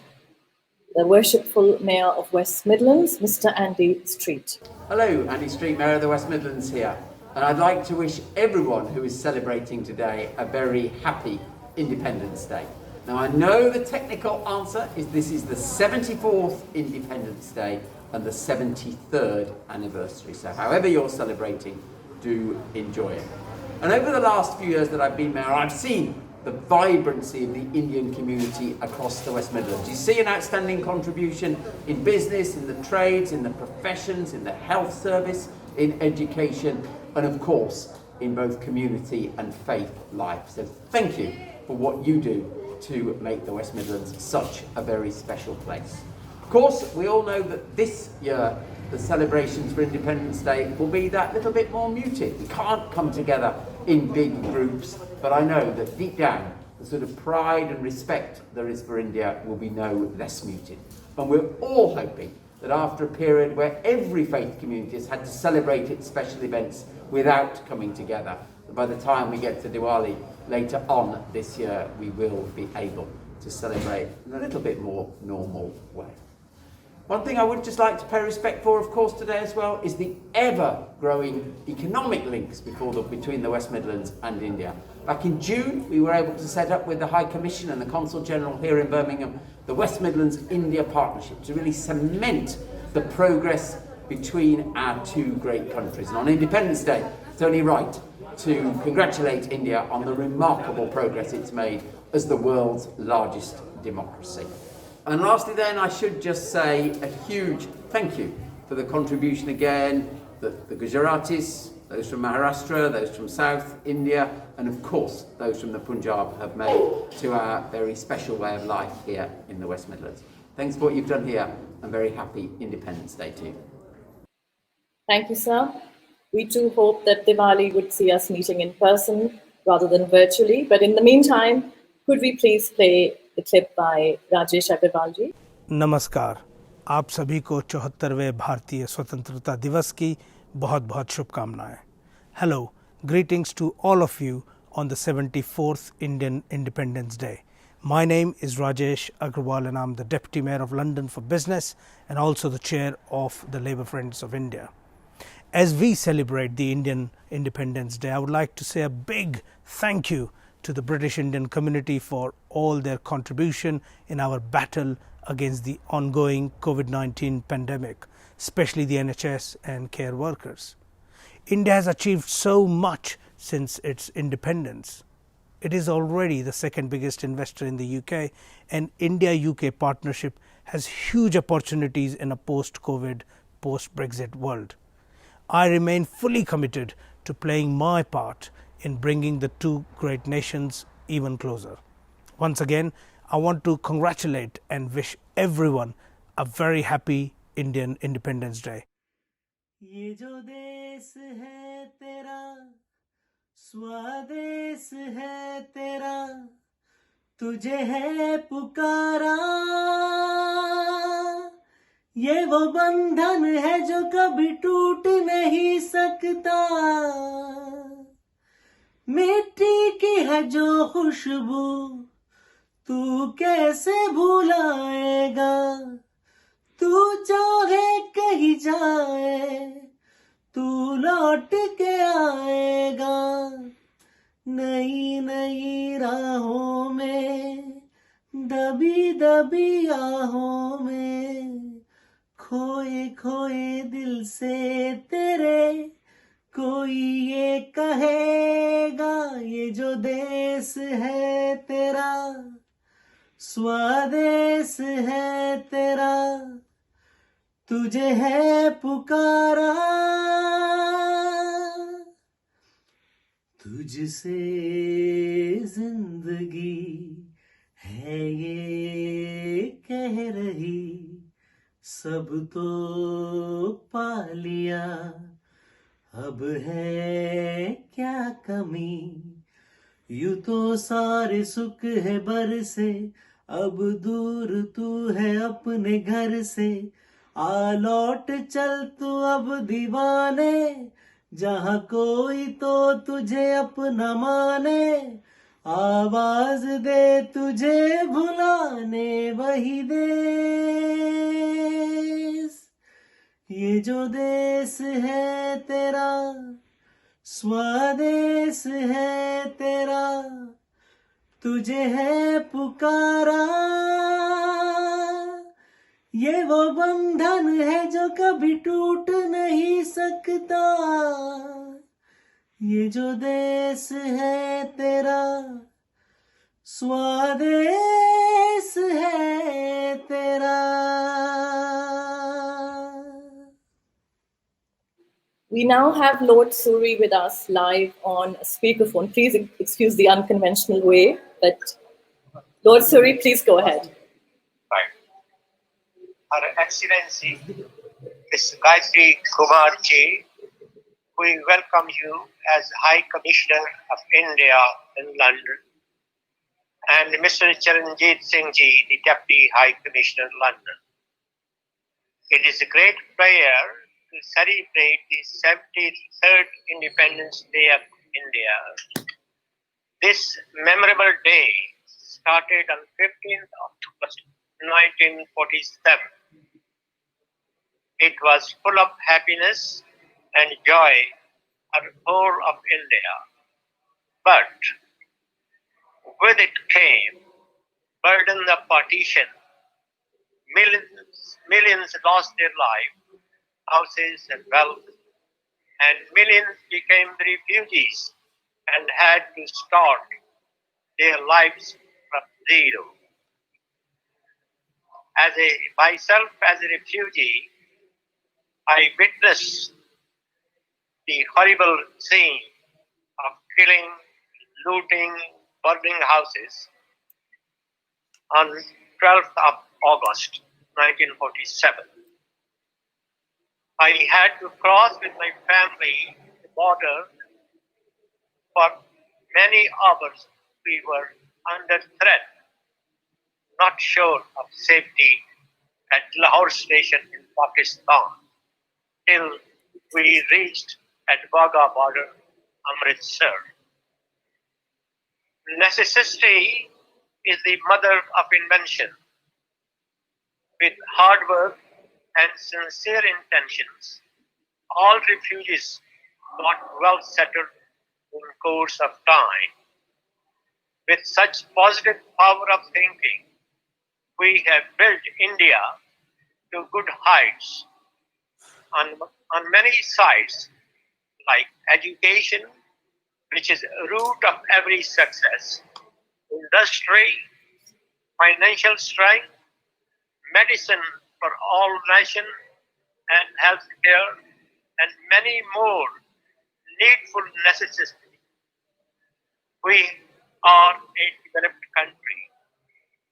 the worshipful Mayor of West Midlands, Mr. Andy Street? Hello, Andy Street, Mayor of the West Midlands here. And I'd like to wish everyone who is celebrating today a very happy Independence Day. Now, I know the technical answer is this is the 74th Independence Day and the 73rd anniversary. So however you're celebrating, do enjoy it. And over the last few years that I've been Mayor, I've seen the vibrancy of the Indian community across the West Midlands. You see an outstanding contribution in business, in the trades, in the professions, in the health service, in education, and of course, in both community and faith life. So thank you for what you do to make the West Midlands such a very special place. Of course, we all know that this year, the celebrations for Independence Day will be that little bit more muted. We can't come together in big groups, but I know that deep down, the sort of pride and respect there is for India will be no less muted. And we're all hoping that after a period where every faith community has had to celebrate its special events without coming together, that by the time we get to Diwali later on this year, we will be able to celebrate in a little bit more normal way. One thing I would just like to pay respect for, of course, today as well, is the ever-growing economic links between the West Midlands and India. Back in June, we were able to set up with the High Commission and the Consul General here in Birmingham the West Midlands-India Partnership to really cement the progress between our two great countries. And on Independence Day, it's only right to congratulate India on the remarkable progress it's made as the world's largest democracy. And lastly then, I should just say a huge thank you for the contribution again that the Gujaratis, those from Maharashtra, those from South India, and of course those from the Punjab have made to our very special way of life here in the West Midlands. Thanks for what you've done here, and very happy Independence Day to you. Thank you, sir. We too hope that Diwali would see us meeting in person rather than virtually, but in the meantime, could we please play the clip by Rajesh Agarwal ji? नमस्कार, आप सभी को 74वें भारतीय स्वतंत्रता दिवस की बहुत-बहुत शुभकामनाएं. Hello, greetings to all of you on the 74th Indian Independence Day. My name is Rajesh Agarwal and I'm the Deputy Mayor of London for Business and also the Chair of the Labour Friends of India. As we celebrate the Indian Independence Day, I would like to say a big thank you to the British Indian community for all their contribution in our battle against the ongoing COVID-19 pandemic, especially the NHS and care workers. India has achieved so much since its independence. It is already the second biggest investor in the UK, and India-UK partnership has huge opportunities in a post-COVID, post-Brexit world. I remain fully committed to playing my part in bringing the two great nations even closer. Once again, I want to congratulate and wish everyone a very happy Indian Independence Day. ये जो देश है तेरा, स्वदेश है तेरा, तुझे है पुकारा, ये वो बंधन है जो कभी टूट नहीं सकता, मिट्टी की है जो खुशबू तू कैसे भुलाएगा, तू चाहे कहीं जाए तू लौट के आएगा, नई नई राहों में दबी दबी आहों में, खोए खोए दिल से तेरे कोई ये कहेगा, ये जो देश है तेरा, स्वदेश है तेरा, तुझे है पुकारा, तुझसे जिंदगी है ये कह रही, सब तो पा लिया, अब है क्या कमी, यूं तो सारे सुख है बरसे, अब दूर तू है अपने घर से, आ लौट चल तू अब दीवाने, जहाँ कोई तो तुझे अपना माने, आवाज दे तुझे भुलाने वही देश, ये जो देश है तेरा स्वदेश है तेरा, तुझे है पुकारा। ये वो बंधन है जो कभी टूट नहीं सकता, ये जो देश है तेरा स्वदेश है तेरा। We now have Lord Suri with us live on speakerphone. Please excuse the unconventional way, but Lord Suri, please go ahead. Her Excellency, Miss Gaytri Kumar ji, we welcome you as High Commissioner of India in London, and Mr. Charanjit Singh ji, the Deputy High Commissioner London. It is a great pleasure to celebrate the 73rd Independence Day of India. This memorable day started on 15th of August 1947. It was full of happiness and joy for the whole of India. But with it came burden of partition. Millions lost their life, houses and wealth, and millions became refugees and had to start their lives from zero. Myself as a refugee, I witnessed the horrible scene of killing, looting, burning houses on 12th of August 1947. I had to cross with my family the border. For many hours we were under threat, not sure of safety at Lahore station in Pakistan, till we reached at Wagah border, Amritsar. Necessity is the mother of invention. With hard work and sincere intentions, all refugees got well settled in course of time. With such positive power of thinking, we have built India to good heights on many sides, like education, which is a root of every success, industry, financial strength, medicine for all nation, and health care, and many more needful necessities. We are a developed country,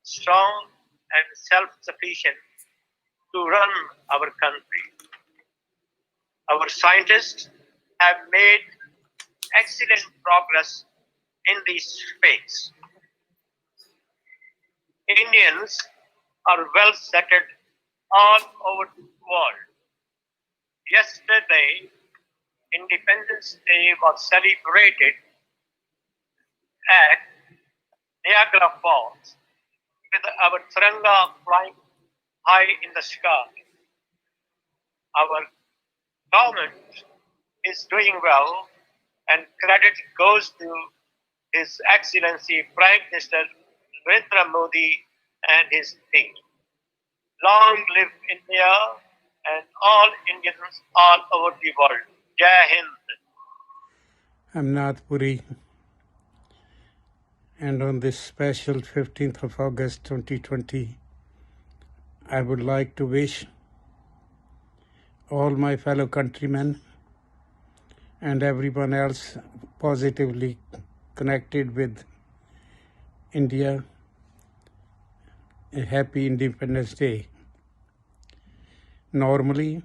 strong and self-sufficient to run our country. Our scientists have made excellent progress in this space. Indians are well settled all over the world. Yesterday, Independence Day was celebrated at Niagara Falls with our Tiranga flying high in the sky. Our government is doing well, and credit goes to His Excellency Prime Minister Narendra Modi and his team. Long live India and all Indians all over the world. Jai Hind. I'm Nath Puri, and on this special 15th of August 2020, I would like to wish all my fellow countrymen and everyone else positively connected with India a happy Independence Day. Normally,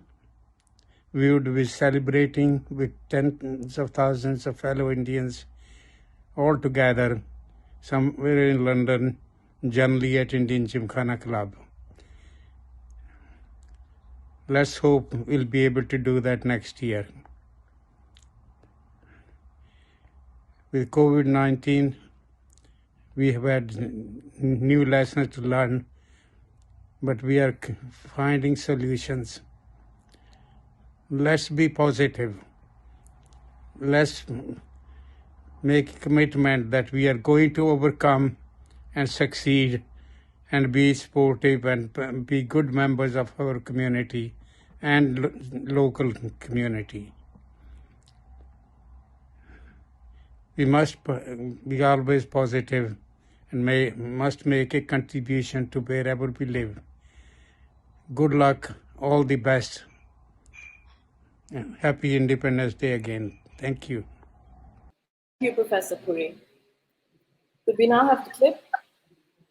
we would be celebrating with tens of thousands of fellow Indians all together somewhere in London, generally at Indian Gymkhana Club. Let's hope we'll be able to do that next year. With COVID-19 We have had new lessons to learn, but we are finding solutions. Let's be positive. Let's make a commitment that we are going to overcome and succeed and be supportive and be good members of our community and local community. We must be always positive and must make a contribution to wherever we live. Good luck, all the best. Happy Independence Day again. Thank you. Thank you, Professor Puri. Could we now have the clip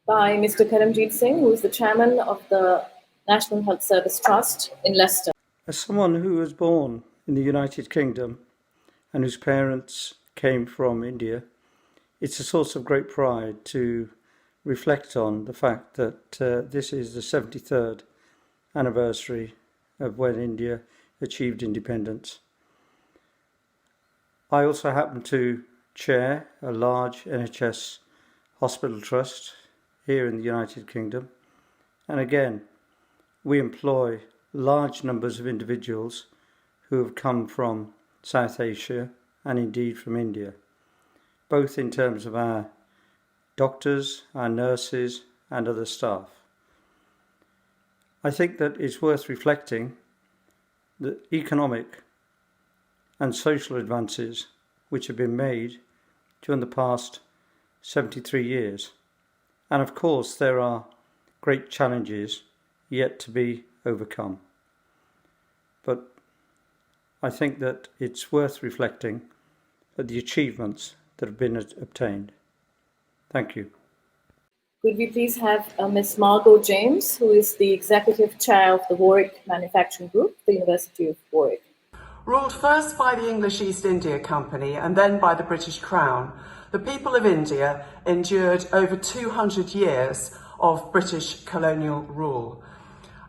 by Mr. Karamjeet Singh, who is the chairman of the National Health Service Trust in Leicester. As someone who was born in the United Kingdom and whose parents came from India, it's a source of great pride to reflect on the fact that this is the 73rd anniversary of when India achieved independence. I also happen to chair a large NHS hospital trust here in the United Kingdom, and again, we employ large numbers of individuals who have come from South Asia and indeed from India, both in terms of our doctors, our nurses, and other staff. I think that it's worth reflecting the economic and social advances which have been made during the past 73 years. And of course, there are great challenges yet to be overcome. But I think that it's worth reflecting at the achievements that have been obtained. Thank you. Could we please have Ms. Margot James, who is the Executive Chair of the Warwick Manufacturing Group, the University of Warwick. Ruled first by the English East India Company and then by the British Crown, the people of India endured over 200 years of British colonial rule.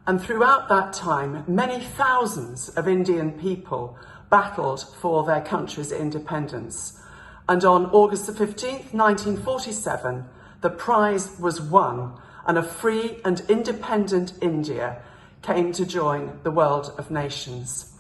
And throughout that time, many thousands of Indian people battled for their country's independence. And on August the 15th, 1947, the prize was won, and a free and independent India came to join the world of nations.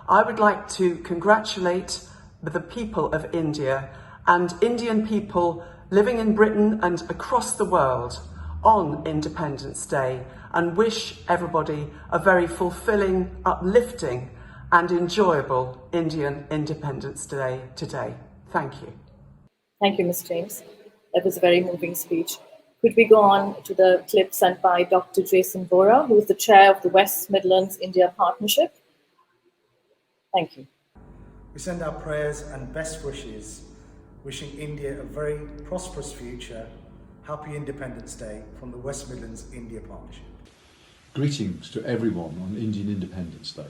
I would like to congratulate the people of India and Indian people living in Britain and across the world on Independence Day and wish everybody a very fulfilling, uplifting and enjoyable Indian Independence Day today. Thank you. Thank you, Ms. James. That was a very moving speech. Could we go on to the clip sent by Dr. Jason Vora, who is the chair of the West Midlands India Partnership? Thank you. We send our prayers and best wishes, wishing India a very prosperous future. Happy Independence Day from the West Midlands India Partnership. Greetings to everyone on Indian Independence Day.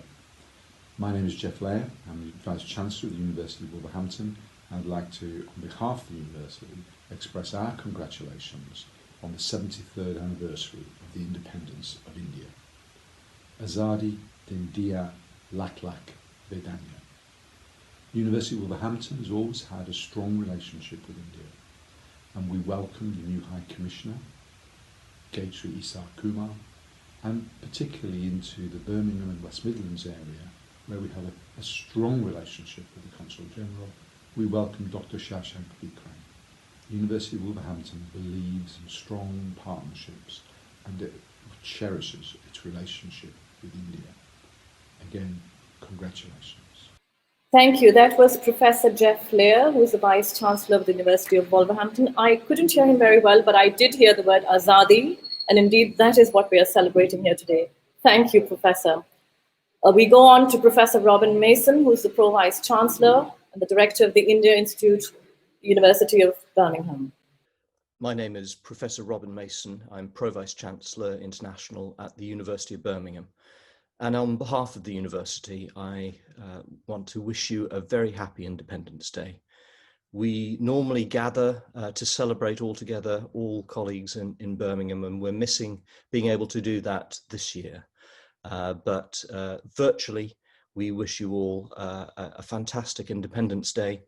My name is Jeff Lair. I'm the Vice Chancellor at the University of Wolverhampton. I'd like to, on behalf of the university, express our congratulations on the 73rd anniversary of the independence of India. Azadi din diya lak lak vedanya. The University of Wolverhampton has always had a strong relationship with India, and we welcome the new High Commissioner, Gaytri Kumar, and particularly into the Birmingham and West Midlands area, where we have a strong relationship with the Consul General. We welcome Dr. Shashank Vikram. The University of Wolverhampton believes in strong partnerships and it cherishes its relationship with India. Again, congratulations. Thank you. That was Professor Jeff Lair, who is the Vice Chancellor of the University of Wolverhampton. I couldn't hear him very well, but I did hear the word Azadi, and indeed that is what we are celebrating here today. Thank you, Professor. We go on to Professor Robin Mason, who is the Pro-Vice Chancellor and the Director of the India Institute, University of Birmingham. My name is Professor Robin Mason. I'm Pro-Vice Chancellor International at the University of Birmingham. And on behalf of the university, I want to wish you a very happy Independence Day. We normally gather to celebrate all together, all colleagues in Birmingham, and we're missing being able to do that this year. But virtually, we wish you all a fantastic Independence Day.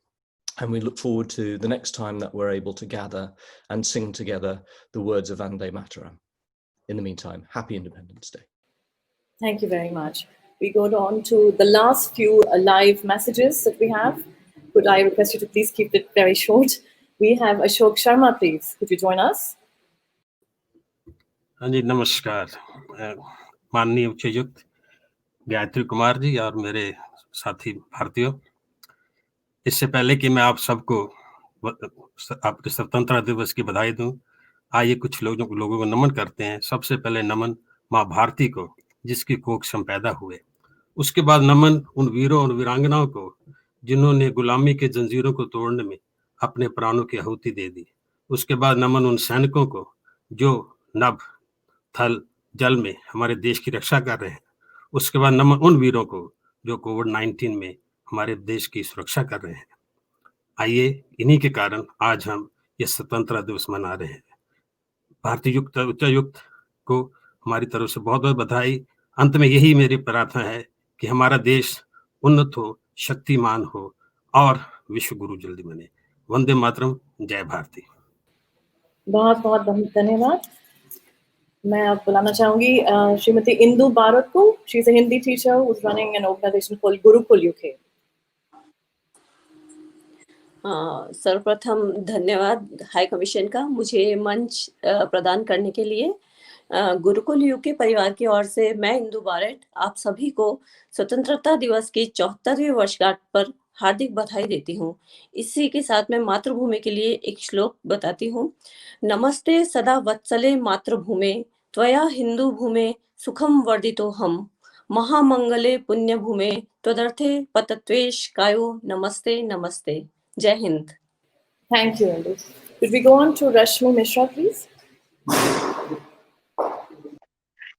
And we look forward to the next time that we're able to gather and sing together the words of Vande Mataram. In the meantime, happy Independence Day. Thank you very much. We go on to the last few live messages that we have. Could I request you to please keep it very short? We have Ashok Sharma, please. Could you join us? हाँ जी, नमस्कार माननीय उच्चायुक्त गायत्री कुमार जी और मेरे साथी भारतीयों। इससे पहले कि मैं आप सबको आपके स्वतंत्रता दिवस की बधाई दूं, आइए कुछ लोगों को नमन करते हैं। सबसे पहले नमन माँ भारती को, जिसकी कोख से हम पैदा हुए। उसके बाद नमन उन वीरों और वीरांगनाओं को जिन्होंने गुलामी के जंजीरों को तोड़ने में अपने प्राणों की आहुति दे दी। उसके बाद नमन उन सैनिकों को जो नभ, थल, जल में हमारे देश की रक्षा कर रहे हैं। उसके बाद नमन उन वीरों को जो कोविड-19 में हमारे देश की सुरक्षा कर रहे हैं। आइए इन्हीं के कारण आज हम ये स्वतंत्रता दिवस मना रहे हैं। भारतीय उच्चायुक्त को हमारी तरफ से बहुत बहुत बधाई। अंत में यही मेरी प्रार्थना है कि हमारा देश उन्नत हो, शक्तिमान हो और विश्व गुरु जल्दी बने। वंदे मातरम, जय भारती। बहुत बहुत धन्यवाद। मैं अब बुलाना चाहूंगी श्रीमती इंदु भारत को। She is a Hindi teacher who is running an organisation called Gurukul UK. सर्वप्रथम धन्यवाद हाई कमीशन का मुझे मंच प्रदान करने के लिए। गुरुकुल यूके परिवार की ओर से मैं इंदु भारत आप सभी को स्वतंत्रता दिवस की 74वीं वर्षगांठ पर हार्दिक बधाई देती हूँ। इसी के साथ मैं मातृभूमि के लिए एक श्लोक बताती हूँ। नमस्ते सदा वत्सले मातृभूमे त्वया हिंदू भूमे सुखम वर्धितो हम महामंगले पुण्य भूमे त्वदर्थे पतत्वेश कायो नमस्ते नमस्ते। जय Hind. Thank you, Indu. Could we go on to Rashmi Mishra, please?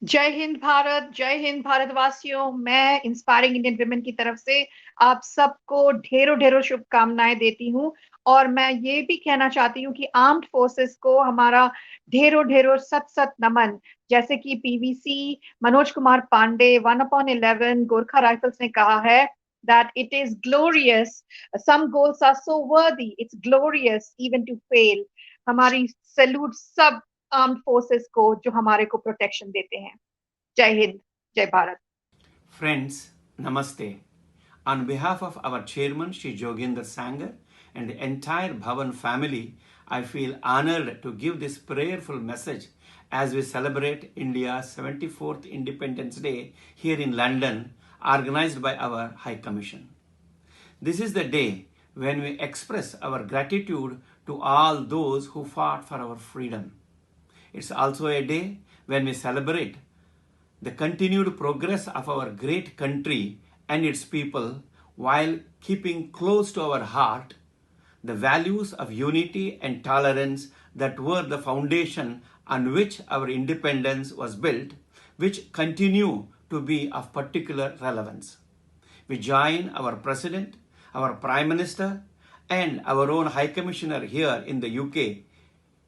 जय हिंद भारत, जय हिंद भारतवासियों। मैं इंस्पायरिंग इंडियन वुमेन की तरफ से आप सबको ढेरों ढेरों शुभकामनाएं देती हूं और मैं ये भी कहना चाहती हूँ कि आर्म्ड फोर्सेस को हमारा ढेरों ढेरों सत सत नमन। जैसे कि पीवीसी मनोज कुमार पांडे 1/11 गोरखा राइफल्स ने कहा है that it is glorious, some goals are so worthy, it's glorious even to fail। हमारी सैल्यूट सब आर्म्ड फोर्सेस को जो हमारे को प्रोटेक्शन देते हैं। जय हिंद, जय Bharat. Friends, namaste. On behalf of our chairman, Shri Joginder Sanger, and the entire Bhavan family, I feel honored to give this prayerful message as we celebrate India's 74th Independence Day here in London, organized by our High Commission. This is the day when we express our gratitude to all those who fought for our freedom. It's also a day when we celebrate the continued progress of our great country and its people while keeping close to our heart the values of unity and tolerance that were the foundation on which our independence was built, which continue to be of particular relevance. We join our President, our Prime Minister, and our own High Commissioner here in the UK,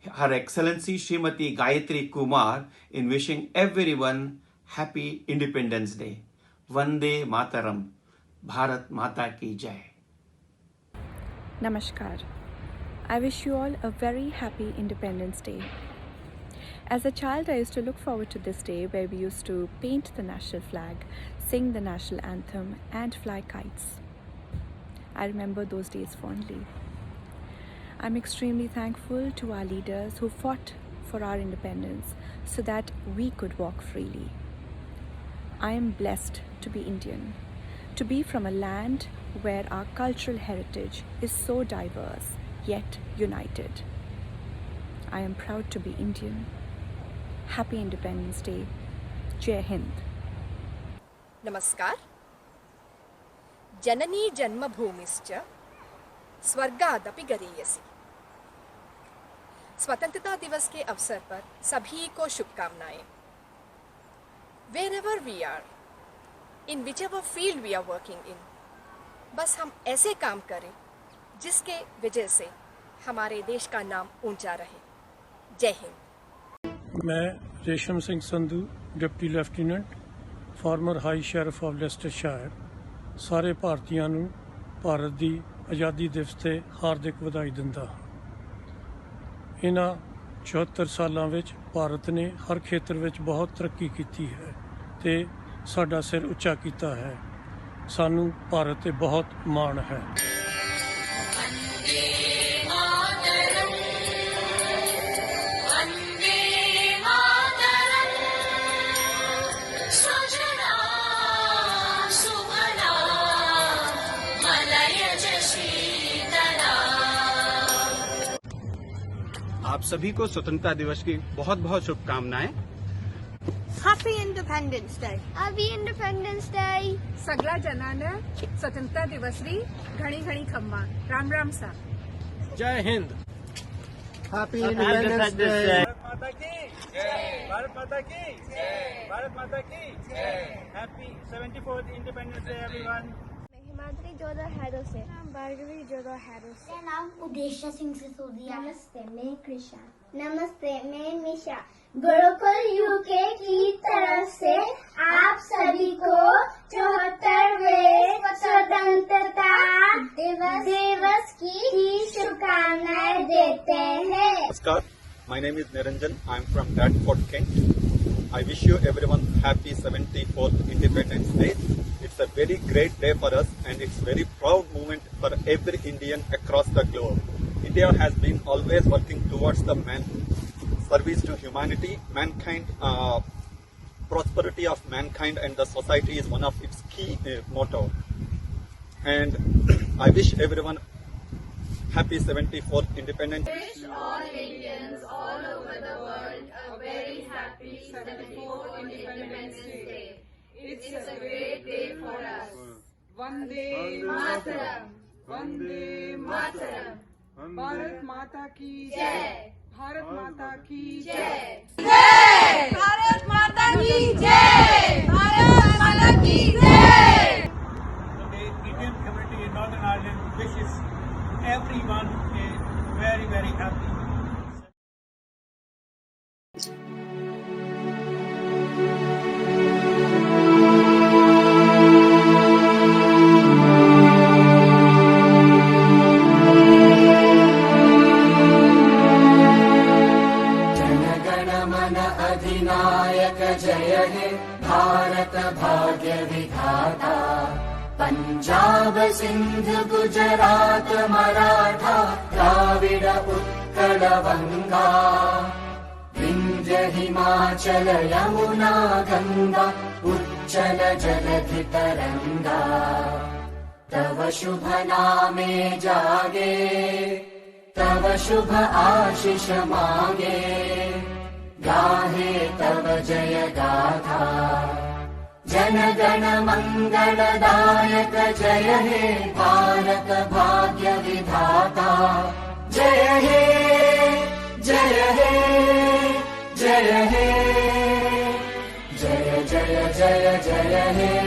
Her Excellency Srimati Gaytri Kumar, in wishing everyone Happy Independence Day. Vande Mataram. Bharat Mata Ki Jai. Namaskar. I wish you all a very happy Independence Day. As a child, I used to look forward to this day where we used to paint the national flag, sing the national anthem, and fly kites. I remember those days fondly. I'm extremely thankful to our leaders who fought for our independence so that we could walk freely. I am blessed to be Indian, to be from a land where our cultural heritage is so diverse yet united. I am proud to be Indian. Happy Independence Day. Jai Hind. नमस्कार। जननी जन्मभूमिश्च स्वर्गादपि गरीयसी। स्वतंत्रता दिवस के अवसर पर सभी को शुभकामनाएं। Wherever we are, in whichever field we are working in, बस हम ऐसे काम करें जिसके वजह से हमारे देश का नाम ऊंचा रहे। जय हिंद। मैं Resham Singh Sandhu, deputy lieutenant, former high sheriff of Leicestershire, ਸਾਰੇ ਭਾਰਤੀਆਂ ਨੂੰ ਭਾਰਤ ਦੀ ਆਜ਼ਾਦੀ ਦਿਵਸ ਤੇ ਹਾਰਦਿਕ ਵਧਾਈ ਦਿੰਦਾ। ਇਹਨਾਂ 74 ਸਾਲਾਂ ਵਿੱਚ ਭਾਰਤ ਨੇ ਹਰ ਖੇਤਰ ਵਿੱਚ ਬਹੁਤ ਤਰੱਕੀ ਕੀਤੀ ਹੈ ਤੇ ਸਾਡਾ ਸਿਰ ਉੱਚਾ ਕੀਤਾ ਹੈ। ਸਾਨੂੰ ਭਾਰਤ ਤੇ ਬਹੁਤ ਮਾਣ ਹੈ। आप सभी को स्वतंत्रता दिवस की बहुत बहुत शुभकामनाएं। Happy Independence Day. Happy Independence Day. सगळ्या जनांना स्वतंत्रता दिवसरी घणी घणी खम्मा। राम राम सा। जय Hind. Happy Independence Day. Bharat माता की जय। भारत माता की जय। भारत माता की जय। Happy 74th Independence Day everyone. Himadri Jodha हैदो से। भार्गवी जोधा हैदो से। मेरा नाम उदेशा सिंह सिसोदिया। नमस्ते, मैं कृषा। नमस्ते, मैं मिशा। गुरुकुल यूके की तरफ से आप सभी को 74वें स्वतंत्रता दिवस की शुभकामनाएं देते हैं। Namaskar, my name is Niranjan. I am from Bradford, Kent. I wish you everyone happy 74th Independence Day. It's a very great day for us and it's very proud moment for every Indian across the globe. India has been always working towards the service to humanity, mankind, prosperity of mankind and the society is one of its key motto. And I wish everyone happy 74th Independence Day. Wish all Indians all over the world a very happy 74th Independence Day. It's a great day for us. Vande Mataram. Vande Mataram. Bharat माता की जय। भारत माता की जय। जय भारत माता की जय। भारत माता की जय। The Indian community in Northern Ireland wishes everyone a very very happy. अधिनायक जय हे भारत भाग्य विधाता। पंजाब सिंध गुजरात मराठा द्राविड उत्कल बंगा। विंध्य हिमाचल यमुना गंगा उच्चल जलधि तरंगा। तव शुभ नामे जागे तव शुभ आशीष मांगे। गाहे तव जय गाथा। जन गण मंगलदायक जय हे भारत भाग्य विधाता। जय हे जय हे जय हे जय जय जय जय हे।